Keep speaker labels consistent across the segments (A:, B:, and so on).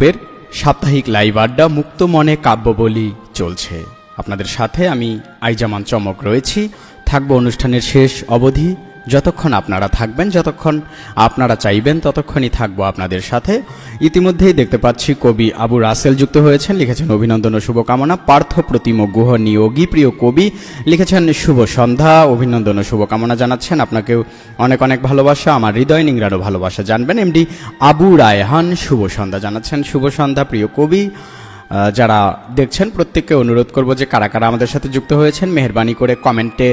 A: গ্রুপের সাপ্তাহিক লাইভ আড্ডা মুক্ত মনে কাব্যবলি চলছে। আপনাদের সাথে আমি আইজামান চমক রয়েছি, থাকবো অনুষ্ঠানের শেষ অবধি। যতক্ষণ আপনারা থাকবেন, যতক্ষণ আপনারা চাইবেন, ততক্ষণই থাকবো আপনাদের সাথে। ইতিমধ্যেই দেখতে পাচ্ছি কবি আবু রাসেল যুক্ত হয়েছেন, লিখেছেন অভিনন্দন ও শুভকামনা। পার্থ প্রতিম গুহ নিয়োগী প্রিয় কবি লিখেছেন শুভ সন্ধ্যা, অভিনন্দন ও শুভকামনা জানাচ্ছেন। আপনাকেও অনেক অনেক ভালোবাসা, আমার হৃদয় নিংড়ানো ভালোবাসা জানবেন। এমডি আবু রায়হান শুভ সন্ধ্যা জানাচ্ছেন। শুভ সন্ধ্যা প্রিয় কবি। যারা দেখছেন প্রত্যেককে অনুরোধ করব যে কারা কারা আমাদের সাথে যুক্ত হয়েছেন মেহেরবানি করে কমেন্টে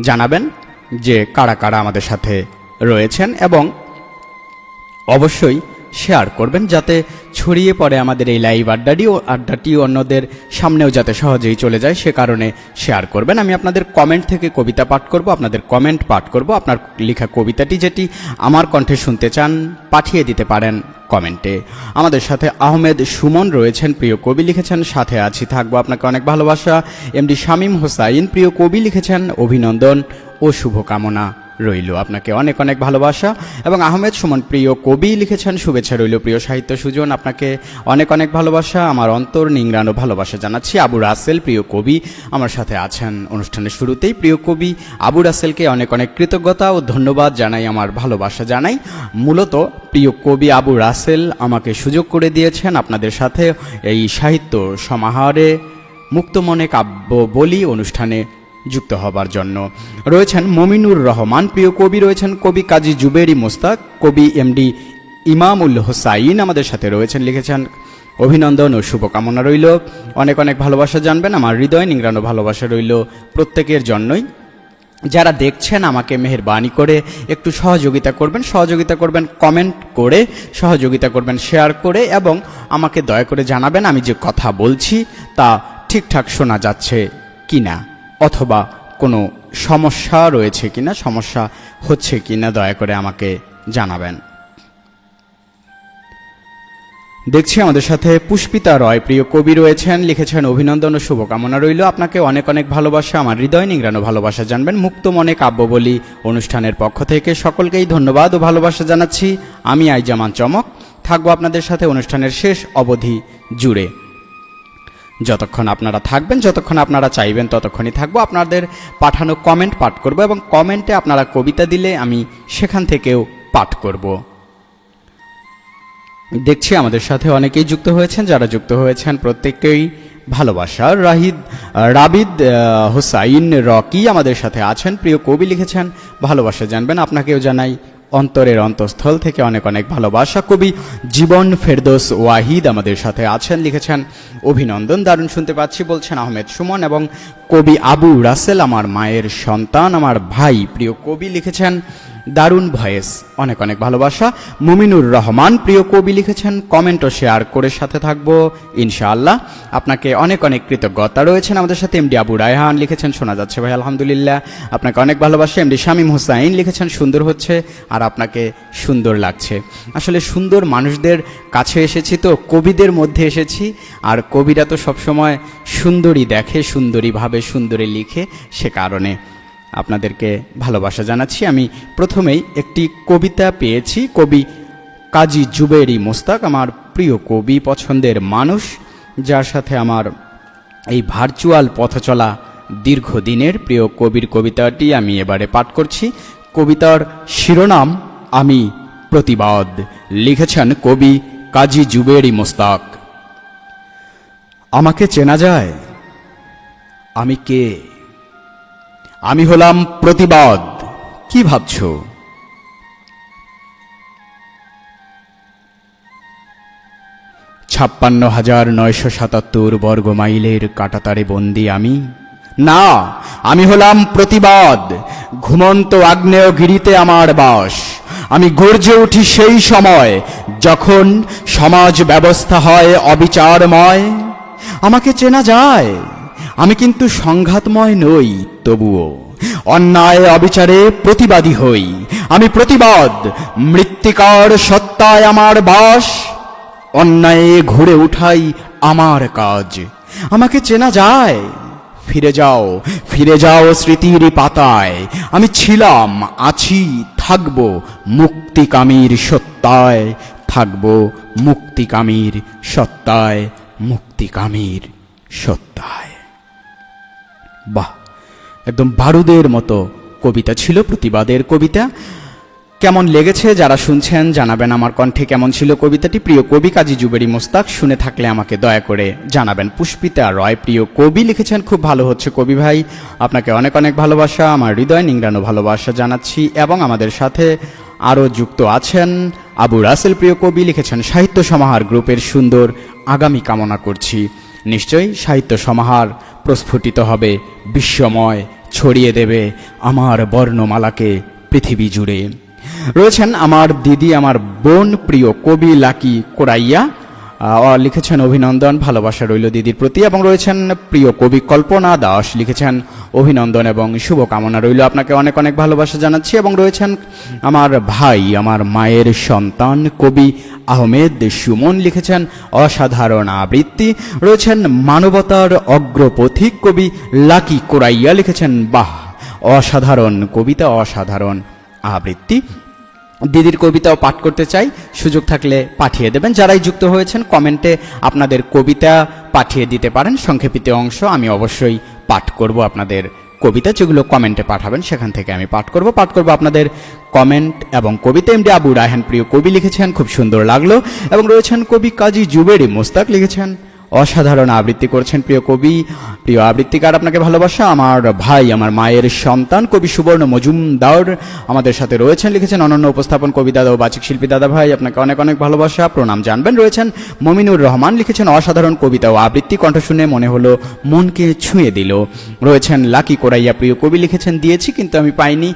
A: জানাবেন যে কারা কারা আমাদের সাথে রয়েছেন, এবং অবশ্যই শেয়ার করবেন যাতে ছড়িয়ে পড়ে আমাদের এই লাইভ আড্ডাটি অন্যদের সামনেও যাতে সহজেই চলে যায়, সে কারণে শেয়ার করবেন। আমি আপনাদের কমেন্ট থেকে কবিতা পাঠ করব, আপনাদের কমেন্ট পাঠ করব। আপনার লেখা কবিতাটি যেটি আমার কণ্ঠে শুনতে চান পাঠিয়ে দিতে পারেন কমেন্টে। আমাদের সাথে আহমেদ সুমন রয়েছেন, প্রিয় কবি লিখেছেন সাথে আছি থাকবো, আপনাকে অনেক ভালোবাসা। এমডি শামীম হোসাইন প্রিয় কবি লিখেছেন অভিনন্দন ও শুভকামনা রইল, আপনাকে অনেক অনেক ভালোবাসা। এবং আহমেদ সুমন প্রিয় কবি লিখেছেন শুভেচ্ছা রইল প্রিয় সাহিত্য সুজন, আপনাকে অনেক অনেক ভালোবাসা, আমার অন্তর নিংড়ানো ভালোবাসা জানাচ্ছি। আবু রাসেল প্রিয় কবি আমার সাথে আছেন অনুষ্ঠানের শুরুতেই। প্রিয় কবি আবু রাসেলকে অনেক অনেক কৃতজ্ঞতা ও ধন্যবাদ জানাই, আমার ভালোবাসা জানাই। মূলত প্রিয় কবি আবু রাসেল আমাকে সুযোগ করে দিয়েছেন আপনাদের সাথে এই সাহিত্য সমাহারে মুক্ত মনে কাব্য বলি অনুষ্ঠানে যুক্ত হবার জন্য। রয়েছেন মমিনুর রহমান প্রিয় কবি, রয়েছেন কবি কাজী জুবেরি মোস্তাক, কবি এমডি ইমামুল হোসাইন আমাদের সাথে রয়েছেন, লিখেছেন অভিনন্দন ও শুভকামনা রইল, অনেক অনেক ভালোবাসা জানবেন, আমার হৃদয় নিংড়ানো ভালোবাসা রইল প্রত্যেকের জন্যই। যারা দেখছেন আমাকে মেহেরবানি করে একটু সহযোগিতা করবেন কমেন্ট করে, সহযোগিতা করবেন শেয়ার করে, এবং আমাকে দয়া করে জানাবেন আমি যে কথা বলছি তা ঠিকঠাক শোনা যাচ্ছে কিনা, অথবা কোনো সমস্যা রয়েছে কিনা, সমস্যা হচ্ছে কিনা দয়া করে আমাকে জানাবেন। দেখছি আমাদের সাথে পুষ্পিতা রয় প্রিয় কবি রয়েছেন, লিখেছেন অভিনন্দন ও শুভকামনা রইল, আপনাকে অনেক অনেক ভালোবাসা, আমার হৃদয় নিংড়ানো ভালোবাসা জানবেন। মুক্ত মনে কাব্যবলি অনুষ্ঠানের পক্ষ থেকে সকলকেই ধন্যবাদ ও ভালোবাসা জানাচ্ছি। আমি আইজামান চমক থাকবো আপনাদের সাথে অনুষ্ঠানের শেষ অবধি জুড়ে। যতক্ষণ আপনারা থাকবেন, যতক্ষণ আপনারা চাইবেন, ততক্ষণই থাকবো। আপনাদের পাঠানো কমেন্ট পাঠ করব, এবং কমেন্টে আপনারা কবিতা দিলে আমি সেখান থেকেও পাঠ করব। দেখছি আমাদের সাথে অনেকেই যুক্ত হয়েছেন, যারা যুক্ত হয়েছেন প্রত্যেককেই ভালোবাসা। রাবিদ হোসাইন রকি আমাদের সাথে আছেন, প্রিয় কবি লিখেছেন ভালোবাসা জানবেন, আপনাকেও জানাই অন্তরের অন্তঃস্থল থেকে অনেক অনেক ভালোবাসা। কবি জীবন ফেরদৌস ওয়াহিদ আমাদের সাথে আছেন, লিখেছেন অভিনন্দন, দারুণ শুনতে পাচ্ছি বলছেন আহমেদ সুমন। এবং কবি আবু রাসেল আমার মায়ের সন্তান, আমার ভাই প্রিয় কবি লিখেছেন দারুণ ভয়েস, অনেক অনেক ভালোবাসা। মুমিনুর রহমান প্রিয় কবি লিখেছেন কমেন্ট ও শেয়ার করে সাথে থাকবো ইনশাআল্লাহ, আপনাকে অনেক অনেক কৃতজ্ঞতা। রয়েছেন আমাদের সাথে এমডি আবু রায়হান, লিখেছেন শোনা যাচ্ছে ভাই আলহামদুলিল্লাহ, আপনাকে অনেক ভালোবাসা। এমডি শামীম হোসাইন লিখেছেন সুন্দর হচ্ছে আর আপনাকে সুন্দর লাগছে। আসলে সুন্দর মানুষদের কাছে এসেছি তো, কবিদের মধ্যে এসেছি, আর কবিরা তো সবসময় সুন্দরী দেখে, সুন্দরী ভাবে, সুন্দরী লিখে, সে কারণে আপনাদেরকে ভালোবাসা জানাচ্ছি। আমি প্রথমেই একটি কবিতা পেয়েছি, কবি কাজী জুবেরি মোস্তাক, আমার প্রিয় কবি, পছন্দের মানুষ, যার সাথে আমার এই ভার্চুয়াল পথ চলা দীর্ঘদিনের। প্রিয় কবির কবিতাটি আমি এবারে পাঠ করছি। কবিতার শিরোনাম আমি প্রতিবাদ, লিখেছেন কবি কাজী জুবেরি মোস্তাক। আমাকে চেনা যায়? আমি কে? আমি হলাম প্রতিবাদ। কি ভাবছ? ৫৬,৯৭৭ বর্গ মাইলের কাঁটাতারে বন্দি আমি? না, আমি হলাম প্রতিবাদ। ঘুমন্ত আগ্নেয়গিরিতে আমার বাস। আমি গর্জে উঠি সেই সময় যখন সমাজ ব্যবস্থা হয় অবিচারময়। আমাকে চেনা যায়? আমি কিন্তু সংঘাতময় নই, তবুও অন্যায় অবিচারে প্রতিবাদী হই। আমি প্রতিবাদ, মৃত্তিকার সত্তায় আমার বাস, অন্যায়ে ঘুরে উঠাই আমার কাজ। আমাকে চেনা যায়? ফিরে যাও স্মৃতির পাতায়। আমি ছিলাম, আছি, থাকব মুক্তিকামীর সত্তায়। থাকবো মুক্তিকামীর সত্তায়, মুক্তিকামীর সত্তায়। বাহ, একদম বারুদের মতো কবিতা ছিল, প্রতিবাদের কবিতা। কেমন লেগেছে যারা শুনছেন জানাবেন আমার কণ্ঠে কেমন ছিল কবিতাটি। প্রিয় কবি কাজী জুবেরি মোস্তাক, শুনে থাকলে আমাকে দয়া করে জানাবেন। পুষ্পিতা রয় প্রিয় কবি লিখেছেন, খুব ভালো হচ্ছে কবি ভাই, আপনাকে অনেক অনেক ভালোবাসা, আমার হৃদয় নিংড়ানো ভালোবাসা জানাচ্ছি। এবং আমাদের সাথে আরও যুক্ত আছেন আবু রাসেল প্রিয় কবি লিখেছেন, সাহিত্য সমাহার গ্রুপের সুন্দর আগামী কামনা করছি। নিশ্চয়ই সাহিত্য সমাহার প্রস্ফুটিত হবে, বিশ্বময় ছড়িয়ে দেবে আমার বর্ণমালাকে পৃথিবী জুড়ে। রয়েছেন আমার দিদি, আমার বোন প্রিয় কবি লাকি কোরাইয়া, লিখেছেন অভিনন্দন, ভালোবাসা রইল দিদির প্রতি। এবং রয়েছেন প্রিয় কবি কল্পনা দাস, লিখেছেন অভিনন্দন এবং শুভকামনা রইল, আপনাকে অনেক অনেক ভালোবাসা জানাচ্ছি। এবং রয়েছেন আমার ভাই, আমার মায়ের সন্তান কবি আহমেদ সুমন, লিখেছেন অসাধারণ আবৃত্তি। রয়েছেন মানবতার অগ্রপথিক কবি লাকি কোরাইয়া, লিখেছেন বাহ, অসাধারণ কবিতা, অসাধারণ আবৃত্তি। দিদির কবিতাও পাঠ করতে চাই, সুযোগ থাকলে পাঠিয়ে দেবেন। যারাই যুক্ত হয়েছেন কমেন্টে আপনাদের কবিতা পাঠিয়ে দিতে পারেন, সংক্ষেপিত অংশ আমি অবশ্যই পাঠ করব। আপনাদের কবিতা যেগুলো কমেন্টে পাঠাবেন সেখান থেকে আমি পাঠ করব আপনাদের কমেন্ট এবং কবিতা। এমডি আবু রায়হান প্রিয় কবি লিখেছেন, খুব সুন্দর লাগলো। এবং রয়েছেন কবি কাজী জুবেরি মোস্তাক, লিখেছেন অসাধারণ আবৃত্তি করছেন প্রিয় কবি, প্রিয় আবৃত্তিকার, আপনাকে ভালোবাসা। আমার ভাই, আমার মায়ের সন্তান কবি সুবর্ণ মজুমদার আমাদের সাথে রয়েছেন, লিখেছেন অনন্য উপস্থাপন কবি দাদা ও বাচিক শিল্পী দাদা ভাই, আপনাকে অনেক অনেক ভালোবাসা, প্রণাম জানবেন। রয়েছেন মমিনুর রহমান, লিখেছেন অসাধারণ কবিতা ও আবৃত্তি, কণ্ঠ শুনে মনে হলো মনকে ছুঁয়ে দিল। রয়েছেন লাকি কোরাইয়া প্রিয় কবি, লিখেছেন দিয়েছি কিন্তু আমি পাইনি,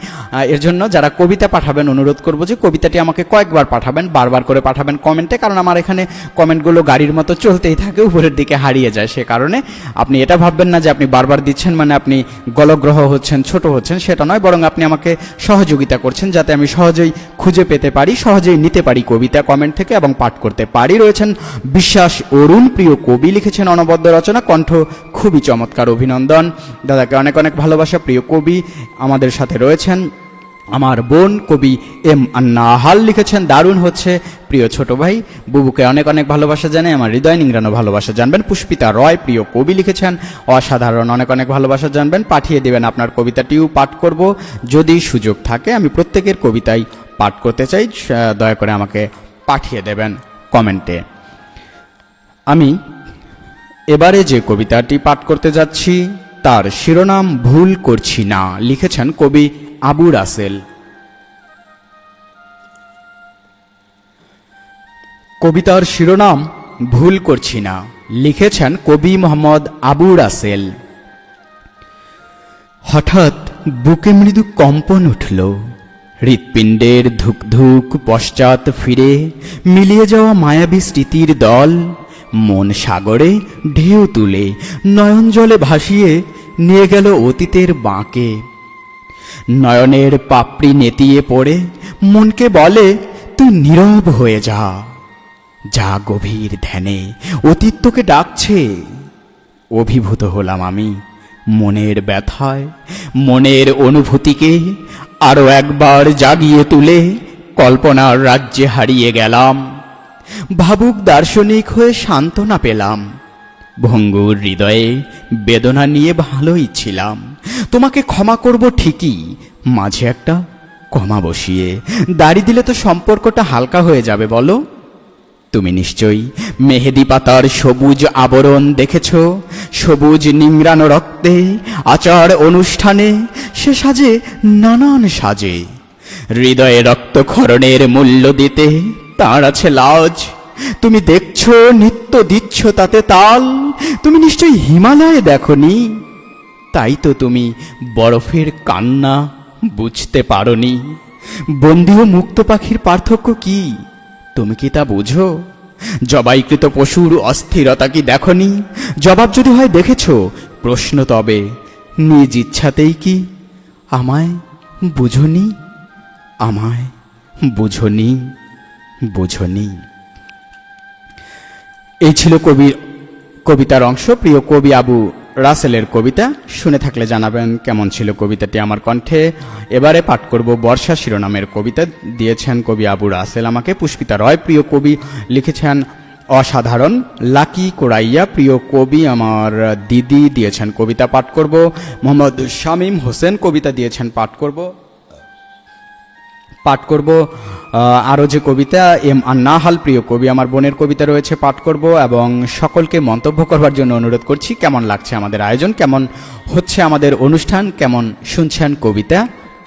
A: এর জন্য যারা কবিতা পাঠাবেন অনুরোধ করব যে কবিতাটি আমাকে কয়েকবার পাঠাবেন, বারবার করে পাঠাবেন কমেন্টে, কারণ আমার এখানে কমেন্টগুলো গাড়ির মতো চলতেই থাকে, উপরের দিকে হারিয়ে যায়। সে কারণে আপনি এটা ভাববেন না যে আপনি বারবার দিচ্ছেন মানে আপনি গলগ্রহ হচ্ছেন, ছোট হচ্ছেন, সেটা নয়, বরং আপনি আমাকে সহযোগিতা করছেন যাতে আমি সহজেই খুঁজে পেতে পারি, সহজেই নিতে পারি কবিতা কমেন্ট থেকে এবং পাঠ করতে পারি। রয়েছেন বিশ্বাস অরুণ প্রিয় কবি, লিখেছেন অনবদ্য রচনা, কণ্ঠ খুবই চমৎকার, অভিনন্দন দাদাকে অনেক অনেক ভালোবাসা। প্রিয় কবি আমাদের সাথে রয়েছেন আমার বোন কবি এম আন্না আহাল, লিখেছেন দারুণ হচ্ছে প্রিয় ছোট ভাই, বুবুকে অনেক অনেক ভালোবাসা জানাই, আমার হৃদয় নিংড়ানো ভালোবাসা জানবেন। পুষ্পিতা রয় প্রিয় কবি লিখেছেন অসাধারণ, অনেক অনেক ভালোবাসা জানবেন, পাঠিয়ে দেবেন আপনার কবিতাটিও পাঠ করব যদি সুযোগ থাকে। আমি প্রত্যেকের কবিতাই পাঠ করতে চাই, দয়া করে আমাকে পাঠিয়ে দেবেন কমেন্টে। আমি এবারে যে কবিতাটি পাঠ করতে যাচ্ছি তার শিরোনাম ভুল করছি না, লিখেছেন কবি আবু রাসেল। কবিতার শিরোনাম ভুল করছি না, লিখেছেন কবি মোহাম্মদ আবু রাসেল। হঠাৎ বুকে মৃদু কম্পন উঠল, হৃৎপিণ্ডের ধুকধুক পশ্চাৎ ফিরে মিলিয়ে যাওয়া মায়াবী স্মৃতির দল, মন সাগরে ঢেউ তুলে নয়ন জলে ভাসিয়ে নিয়ে গেল অতীতের বাঁকে। নয়নের পাপড়ি নেতিয়ে পড়ে মনকে বলে তুই নীরব হয়ে যা, যা গভীর ধ্যানে অতীত তোকে ডাকছে। অভিভূত হলাম আমি মনের ব্যথায়, মনের অনুভূতিকে আরো একবার জাগিয়ে তুলে কল্পনার রাজ্যে হারিয়ে গেলাম। ভাবুক দার্শনিক হয়ে সান্ত্বনা পেলাম, ভঙ্গুর হৃদয়ে বেদনা নিয়ে ভালোই ছিলাম। তোমাকে ক্ষমা করব ঠিকই, মাঝে একটা কমা বসিয়ে দাড়ি দিলে তো সম্পর্কটা হালকা হয়ে যাবে বলো। তুমি নিশ্চয়ই মেহেদি পাতার সবুজ আবরণ দেখেছ, সবুজ নিংড়ানো রক্তে আচার অনুষ্ঠানে সে সাজে নানান সাজে। হৃদয়ে রক্তক্ষরণের মূল্য দিতে তার আছে লাজ। তুমি দেখছো নিত্য দিচ্ছ তাতে তাল, তুমি নিশ্চয়ই হিমালয়ে দেখনি, তাই তো তুমি বরফের কান্না বুঝতে পারোনি। বন্দী ও মুক্ত পাখির পার্থক্য কি তুমি কি তা বুঝো? জবাইকৃত পশুর অস্থিরতা কি দেখনি? জবাব যদি হয় দেখেছ, প্রশ্ন তবে নিজ ইচ্ছাতেই কি আমায় বুঝনি? আমায় বুঝনি, বুঝনি। এই ছিল কবিতার অংশ। প্রিয় কবি আবু রাসেলের কবিতা। শুনে থাকলে জানাবেন কেমন ছিল কবিতাটি আমার কণ্ঠে। এবারে পাঠ করব বর্ষা শিরোনামের কবিতা, দিয়েছেন কবি আবু রাসেল আমাকে। পুষ্পিতা রয় প্রিয় কবি লিখেছেন অসাধারণ। লাকি কোরাইয়া প্রিয় কবি আমার দিদি দিয়েছেন কবিতা পাঠ করব। মোহাম্মদ শামীম হোসেন কবিতা দিয়েছেন পাঠ করব। আরও যে কবিতা এম আন্নাহাল প্রিয় কবি আমার বোনের কবিতা রয়েছে পাঠ করব। এবং সকলকে মন্তব্য করবার জন্য অনুরোধ করছি, কেমন লাগছে আমাদের আয়োজন, কেমন হচ্ছে আমাদের অনুষ্ঠান, কেমন শুনছেন কবিতা,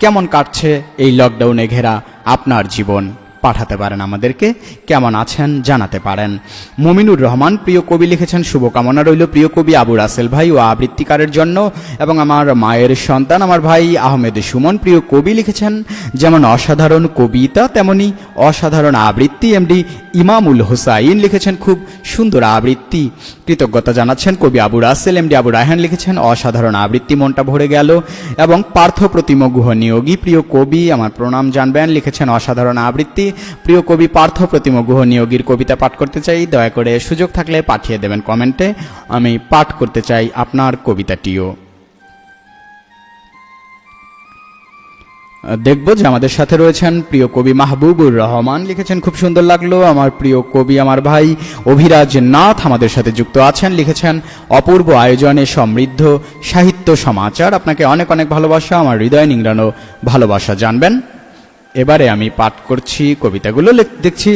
A: কেমন কাটছে এই লকডাউনে ঘেরা আপনার জীবন। পাঠাতে পারেন আমাদেরকে, কেমন আছেন জানাতে পারেন। মমিনুর রহমান প্রিয় কবি লিখেছেন শুভকামনা রইল প্রিয় কবি আবু রাসেল ভাই ও আবৃত্তিকারের জন্য এবং আমার মায়ের সন্তান আমার ভাই আহমেদ সুমন প্রিয় কবি লিখেছেন যেমন অসাধারণ কবিতা তেমনি অসাধারণ আবৃত্তি। এমডি ইমামুল হোসাইন লিখেছেন খুব সুন্দর আবৃত্তি, কৃতজ্ঞতা জানাচ্ছেন কবি আবু রাসেল। এমডি আবু রায়হান লিখেছেন অসাধারণ আবৃত্তি, মনটা ভরে গেল। এবং পার্থ প্রতিম গুহ নিয়োগী প্রিয় কবি আমার প্রণাম জানবেন লিখেছেন অসাধারণ আবৃত্তি। প্রিয় কবি পার্থ প্রতিম গুহ নিয়োগীর কবিতা পাঠ করতে চাই, দয়া করে সুযোগ থাকলে পাঠিয়ে দেবেন কমেন্টে, আমি পাঠ করতে চাই আপনার কবিতাটিও। দেখব যে আমাদের সাথে রয়েছেন প্রিয় কবি মাহবুবুর রহমান লিখেছেন খুব সুন্দর লাগলো। আমার প্রিয় কবি আমার ভাই অভিরাজ নাথ আমাদের সাথে যুক্ত আছেন, লিখেছেন অপূর্ব আয়োজনে সমৃদ্ধ সাহিত্য সমাচার, আপনাকে অনেক অনেক ভালোবাসা, আমার হৃদয় নিংড়ানো ভালোবাসা জানবেন। এবারে আমি পাঠ করছি কবিতাগুলো। দেখছি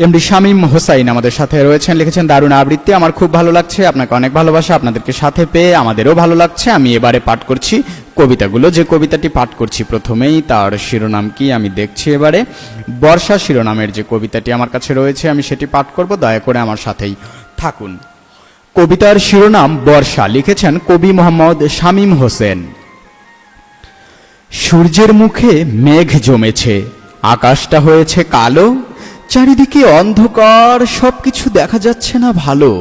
A: এমডি শামীম হোসাইন আমাদের সাথে রয়েছেন, লিখেছেন দারুণ আবৃত্তি, আমার খুব ভালো লাগছে, আপনাকে অনেক ভালোবাসা, আপনাদেরকে সাথে পেয়ে আমাদেরও ভালো লাগছে। আমি এবারে পাঠ করছি কবিতাগুলো। যে কবিতাটি পাঠ করছি প্রথমেই তার শিরোনাম কি আমি দেখছি। এবারে বর্ষা শিরোনামের যে কবিতাটি আমার কাছে রয়েছে আমি সেটি পাঠ করব, দয়া করে আমার সাথেই থাকুন। কবিতার শিরোনাম বর্ষা, লিখেছেন কবি মোহাম্মদ শামীম হোসেন। সূর্যের মুখে মেঘ জমেছে, আকাশটা হয়েছে কালো, চারিদিকে অন্ধকার, সবকিছু দেখা যাচ্ছে না ভালো।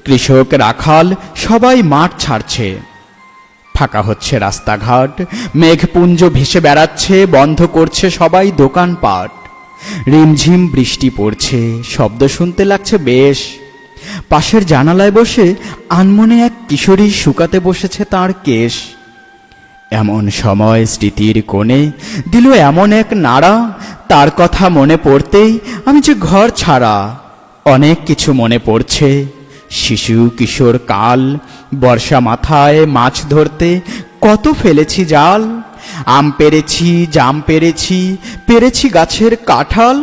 A: কৃষক রাখাল সবাই মাঠ ছাড়ছে, ফাঁকা হচ্ছে রাস্তাঘাট, মেঘপুঞ্জ ভেসে বেড়াচ্ছে, বন্ধ করছে সবাই দোকানপাট। রিমঝিম বৃষ্টি পড়ছে, শব্দ শুনতে লাগছে বেশ। পাশের জানালায় বসে আনমনে এক কিশোরী শুকাতে বসেছে তার কেশ। এমন সময় স্মৃতির কোণে দিল এমন এক নাড়া, তার কথা মনে পড়তেই আমি যে ঘর ছাড়া। অনেক কিছু মনে পড়ছে, শিশু কিশোর কাল, বর্ষা মাথায় মাছ ধরতে কত ফেলেছি জাল। আম পেরেছি, জাম পেরেছি, পেরেছি গাছের কাঁঠাল।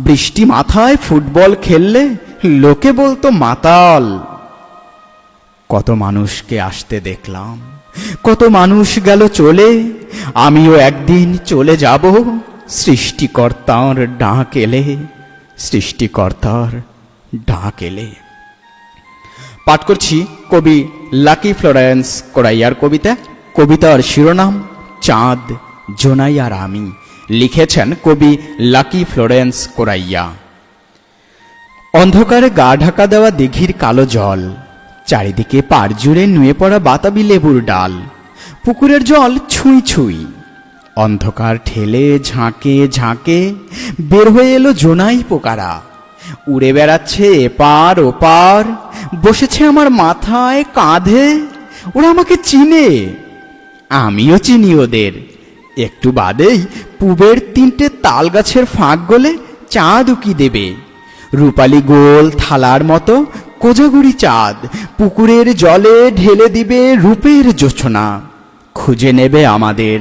A: বৃষ্টি মাথায় ফুটবল খেললে লোকে বলতো মাতাল। কত মানুষকে আসতে দেখলাম, কত মানুষ গেল চলে, আমিও একদিন চলে যাব। সৃষ্টিকর্তার ডাক এলে, সৃষ্টিকর্তার ডাক এলে। পাঠ করছি কবি লাকি ফ্লোরেন্স কোরাইয়ার কবিতা। কবিতার শিরোনাম চাঁদ, জোনাই আর আমি, লিখেছেন কবি লাকি ফ্লোরেন্স কোরাইয়া। অন্ধকারে গা ঢাকা দেওয়া দিঘির কালো জল, চারিদিকে পাড় জুড়ে নুয়ে পড়া বাতাবি লেবুর ডাল। পুকুরের জল ছুঁই ছুঁই, অন্ধকার ঠেলে ঝাঁকে ঝাঁকে বের হয়ে এলো জোনাই পোকারা। উড়ে বেড়াচ্ছে এপার ওপার, বসেছে আমার মাথায় কাঁধে। ওরা আমাকে চিনে, আমিও চিনি ওদের। একটু বাদেই পুবের 3টে তাল গাছের ফাঁক গলে চাঁদ উকি দেবে। রূপালী গোল থালার মতো কোজাগুড়ি চাঁদ পুকুরের জলে ঢেলে দিবে রূপের জোছনা। খুঁজে নেবে আমাদের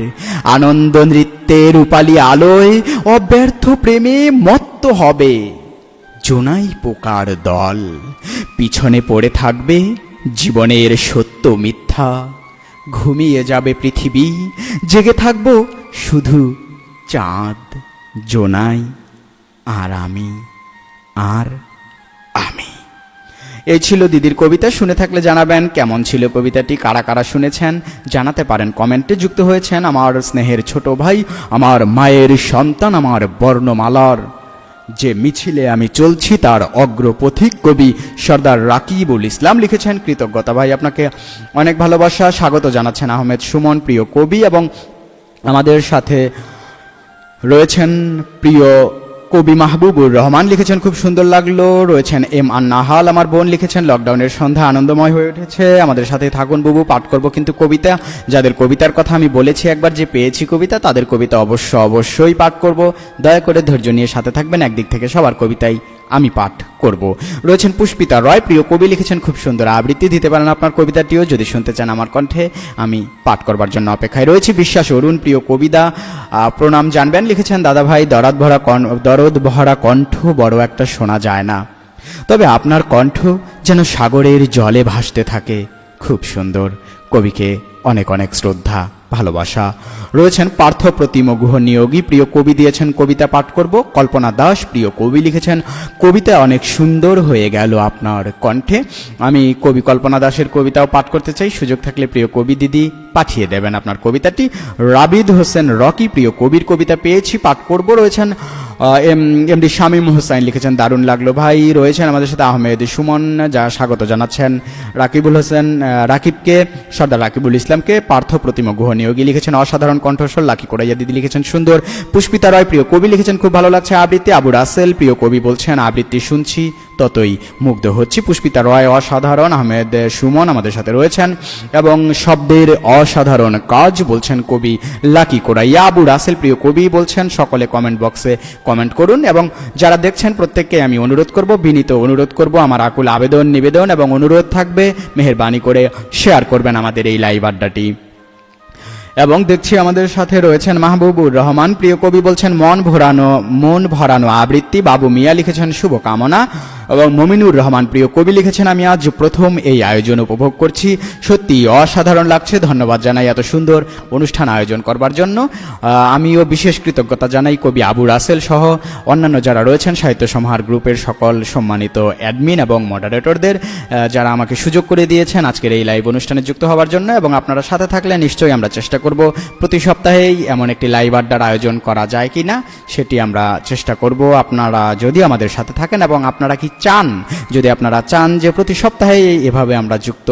A: আনন্দ নৃত্যে রূপালী আলোয়, অব্যর্থ প্রেমে মত্ত হবে জোনাই পোকার দল। পিছনে পড়ে থাকবে জীবনের সত্য মিথ্যা, ঘুমিয়ে যাবে পৃথিবী, জেগে থাকব শুধু চাঁদ, জোনাই আর আমি, আর আমি। এই ছিল দিদির কবিতা। শুনে থাকলে জানাবেন কেমন ছিল কবিতাটি, কারা কারা শুনেছেন জানাতে পারেন কমেন্টে। যুক্ত হয়েছেন আমার স্নেহের ছোট ভাই, আমার মায়ের সন্তান, আমার বর্ণমালার যে মিছিলে আমি চলছি তার অগ্রপথিক কবি সর্দার রাকিবুল ইসলাম, লিখেছেন কৃতজ্ঞতা ভাই, আপনাকে অনেক ভালোবাসা, স্বাগত জানাচ্ছেন আহমেদ সুমন প্রিয় কবি। এবং আমাদের সাথে রয়েছেন প্রিয় কবি মাহবুবুর রহমান লিখেছেন খুব সুন্দর লাগলো। রয়েছেন এম আর নাহাল আমার বোন লিখেছেন লকডাউনের সন্ধ্যা আনন্দময় হয়ে উঠেছে, আমাদের সাথে থাকুন বুবু, পাঠ করব কিন্তু কবিতা। যাদের কবিতার কথা আমি বলেছি একবার যে পেয়েছি কবিতা, তাদের কবিতা অবশ্যই পাঠ করব। দয়া করে ধৈর্য নিয়ে সাথে থাকবেন, একদিক থেকে সবার কবিতাই আমি পাঠ করব। রয়েছেন পুষ্পিতা রয় প্রিয় কবি লিখেছেন খুব সুন্দর আবৃত্তি, দিতে পারেন আপনার কবিতাটিও যদি শুনতে চান আমার কণ্ঠে, আমি পাঠ করবার জন্য অপেক্ষায় রয়েছি। বিশ্বাস অরুণ প্রিয় কবিতা প্রণাম জানবেন লিখেছেন দাদা ভাই, দরদ ভরা কণ্ঠ বড় একটা শোনা যায় না, তবে আপনার কণ্ঠ যেন সাগরের জলে ভাসতে থাকে, খুব সুন্দর। কবিকে অনেক অনেক শ্রদ্ধা ভালোবাসা। রয়েছেন পার্থ প্রতিম গুহ নিয়োগী প্রিয় কবি দিয়েছেন কবিতা পাঠ করব। কল্পনা দাস প্রিয় কবি লিখেছেন কবিতা অনেক সুন্দর হয়ে গেল আপনার কণ্ঠে। আমি কবি কল্পনা দাসের কবিতাও পাঠ করতে চাই, সুযোগ থাকলে প্রিয় কবি দিদি পাঠিয়ে দেবেন আপনার কবিতাটি। রাবিদ হোসেন রকি প্রিয় কবির কবিতা পেয়েছি, পাঠ করব। রয়েছেন এমডি শামীম হোসাইন লিখেছেন দারুণ লাগলো ভাই। রয়েছেন আমাদের সাথে আহমেদ সুমন, যা স্বাগত জানাচ্ছেন। রাকিবুল হোসেন রাকিবকে, সর্দার রাকিবুল ইসলামকে। পার্থ প্রতিম গুহ নিয়োগী লিখেছেন অসাধারণ কণ্ঠস্বর। লাকি কোড়াইয়া দিদি লিখেছেন সুন্দর। পুষ্পিতা রয় প্রিয় কবি লিখেছেন খুব ভালো লাগছে আবৃত্তি। আবু রাসেল প্রিয় কবি বলছেন আবৃত্তি শুনছি ততই মুগ্ধ হচ্ছি। পুষ্পিতা রয় অসাধারণ। আহমেদ সুমন আমাদের সাথে রয়েছেন এবং শব্দের অসাধারণ কাজ বলছেন কবি লাকি কোড়াইয়া। আবু রাসেল প্রিয় কবি বলছেন সকলে কমেন্ট বক্সে কমেন্ট করুন, এবং যারা দেখছেন প্রত্যেককে আমি অনুরোধ করব, বিনীত অনুরোধ করব, আমার আকুল আবেদন নিবেদন এবং অনুরোধ থাকবে মেহেরবানি করে শেয়ার করবেন আমাদের এই লাইভ আড্ডাটি। এবং দেখছি আমাদের সাথে রয়েছেন মাহবুবুর রহমান প্রিয় কবি বলছেন মন ভরানো আবৃত্তি। বাবু মিয়া লিখেছেন শুভকামনা। এবং মমিনুর রহমান প্রিয় কবি লিখেছেন আমি আজ প্রথম এই আয়োজন উপভোগ করছি, সত্যি অসাধারণ লাগছে, ধন্যবাদ জানাই এত সুন্দর অনুষ্ঠান আয়োজন করবার জন্য। আমিও বিশেষ কৃতজ্ঞতা জানাই কবি আবু রাসেল সহ অন্যান্য যারা রয়েছেন সাহিত্য সমাহার গ্রুপের সকল সম্মানিত অ্যাডমিন এবং মডারেটরদের, যারা আমাকে সুযোগ করে দিয়েছেন আজকের এই লাইভ অনুষ্ঠানে যুক্ত হওয়ার জন্য। এবং আপনারা সাথে থাকলে নিশ্চয়ই আমরা চেষ্টা করব প্রতি সপ্তাহেই এমন একটি লাইভ আড্ডার আয়োজন করা যায় কিনা সেটি আমরা চেষ্টা করব। আপনারা যদি আমাদের সাথে থাকেন এবং আপনারা কি চান, যদি আপনারা চান যে প্রতি সপ্তাহে এভাবে আমরা যুক্ত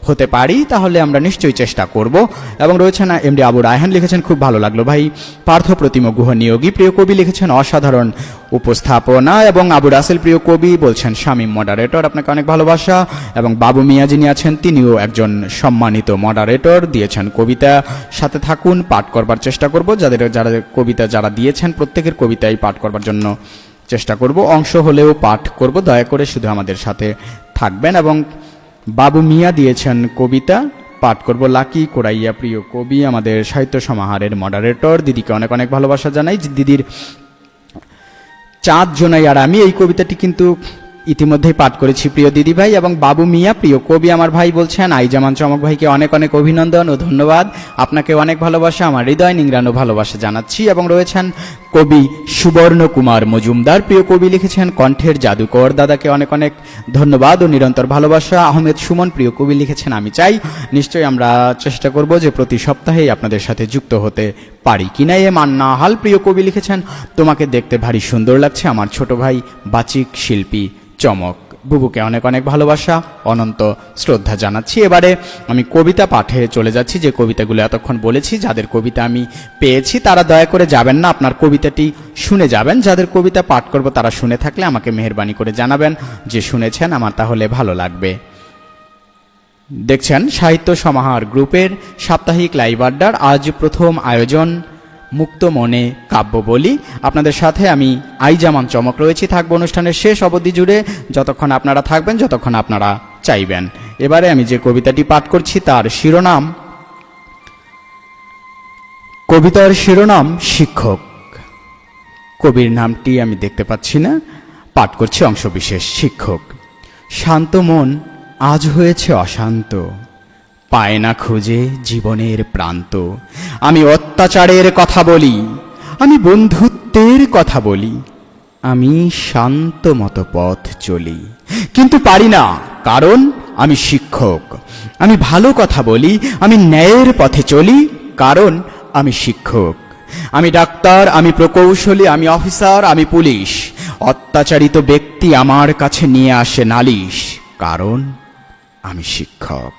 A: হতে পারি, তাহলে আমরা নিশ্চয়ই চেষ্টা করব। এবং রয়েছেন এমডি আবু রায়হান লিখেছেন খুব ভালো লাগলো ভাই। পার্থ প্রতিম গুহ নিয়োগী প্রিয় কবি লিখেছেন অসাধারণ উপস্থাপনা। এবং আবু রাসেল প্রিয় কবি বলছেন শামীম মডারেটর, আপনাকে অনেক ভালোবাসা। এবং বাবু মিয়া যিনি আছেন তিনিও একজন সম্মানিত মডারেটর, দিয়েছেন কবিতা, সাথে থাকুন, পাঠ করবার চেষ্টা করব। যারা কবিতা যারা দিয়েছেন প্রত্যেকের কবিতাই পাঠ করবার জন্য চেষ্টা করব, অংশ হলেও পাঠ করব, দয়া করে শুধু আমাদের সাথে থাকবেন। এবং বাবু মিয়া দিয়েছেন কবিতা, পাঠ করব। লাকি কোড়াইয়া প্রিয় কবি আমাদের সাহিত্য সমাহারের মডারেটর, দিদিকে অনেক অনেক ভালোবাসা জানাই। দিদির চাঁদ জোনাই আর আমি এই কবিতাটি কিন্তু ইতিমধ্যেই পাঠ করেছি প্রিয় দিদি ভাই। এবং বাবু মিয়া প্রিয় কবি আমার ভাই বলছেন আইজামান চমক ভাইকে অনেক অনেক অভিনন্দন ও ধন্যবাদ, আপনাকে অনেক ভালোবাসা, আমার হৃদয় নিংড়ানো ভালোবাসা জানাচ্ছি। এবং রয়েছেন কবি সুবর্ণ কুমার মজুমদার প্রিয় কবি লিখেছেন কণ্ঠের জাদুকর, দাদাকে অনেক অনেক ধন্যবাদ ও নিরন্তর ভালোবাসা। আহমেদ সুমন প্রিয় কবি লিখেছেন আমি চাই, নিশ্চয়ই আমরা চেষ্টা করব যে প্রতি সপ্তাহেই আপনাদের সাথে যুক্ত হতে পারি কিনা। এ মান্না হাল প্রিয় কবি লিখেছেন তোমাকে দেখতে ভারী সুন্দর লাগছে আমার ছোট ভাই বাচিক শিল্পী চমক। বুবুকে অনেক অনেক ভালোবাসা, অনন্ত শ্রদ্ধা জানাচ্ছি। এবারে আমি কবিতা পাঠে চলে যাচ্ছি, যে কবিতাগুলো এতক্ষণ বলেছি যাদের কবিতা আমি পেয়েছি তারা দয়া করে যাবেন না, আপনার কবিতাটি শুনে যাবেন। যাদের কবিতা পাঠ করব তারা শুনে থাকলে আমাকে মেহেরবানি করে জানাবেন যে শুনেছেন, আমার তাহলে ভালো লাগবে। দেখছেন সাহিত্য সমাহার গ্রুপের সাপ্তাহিক লাইভ আড্ডার আজ প্রথম আয়োজন মুক্ত মনে কাব্য বলি। আপনাদের সাথে আমি আইজামান চমক রয়েছি, থাকবো অনুষ্ঠানের শেষ অবধি জুড়ে, যতক্ষণ আপনারা থাকবেন, যতক্ষণ আপনারা চাইবেন। এবারে আমি যে কবিতাটি পাঠ করছি তার শিরোনাম, কবিতার শিরোনাম শিক্ষক। কবির নামটি আমি দেখতে পাচ্ছি না, পাঠ করছি অংশবিশেষ। শিক্ষক। শান্ত মন আজ হয়েছে অশান্ত, পায় না খুঁজে জীবনের প্রান্ত। আমি অত্যাচারের কথা বলি, আমি বন্ধুত্বের কথা বলি, আমি শান্ত মতো পথ চলি, কিন্তু পারি না, কারণ আমি শিক্ষক। আমি ভালো কথা বলি, আমি ন্যায়ের পথে চলি, কারণ আমি শিক্ষক। আমি ডাক্তার, আমি প্রকৌশলী, আমি অফিসার, আমি পুলিশ। অত্যাচারিত ব্যক্তি আমার কাছে নিয়ে আসে নালিশ, কারণ আমি শিক্ষক।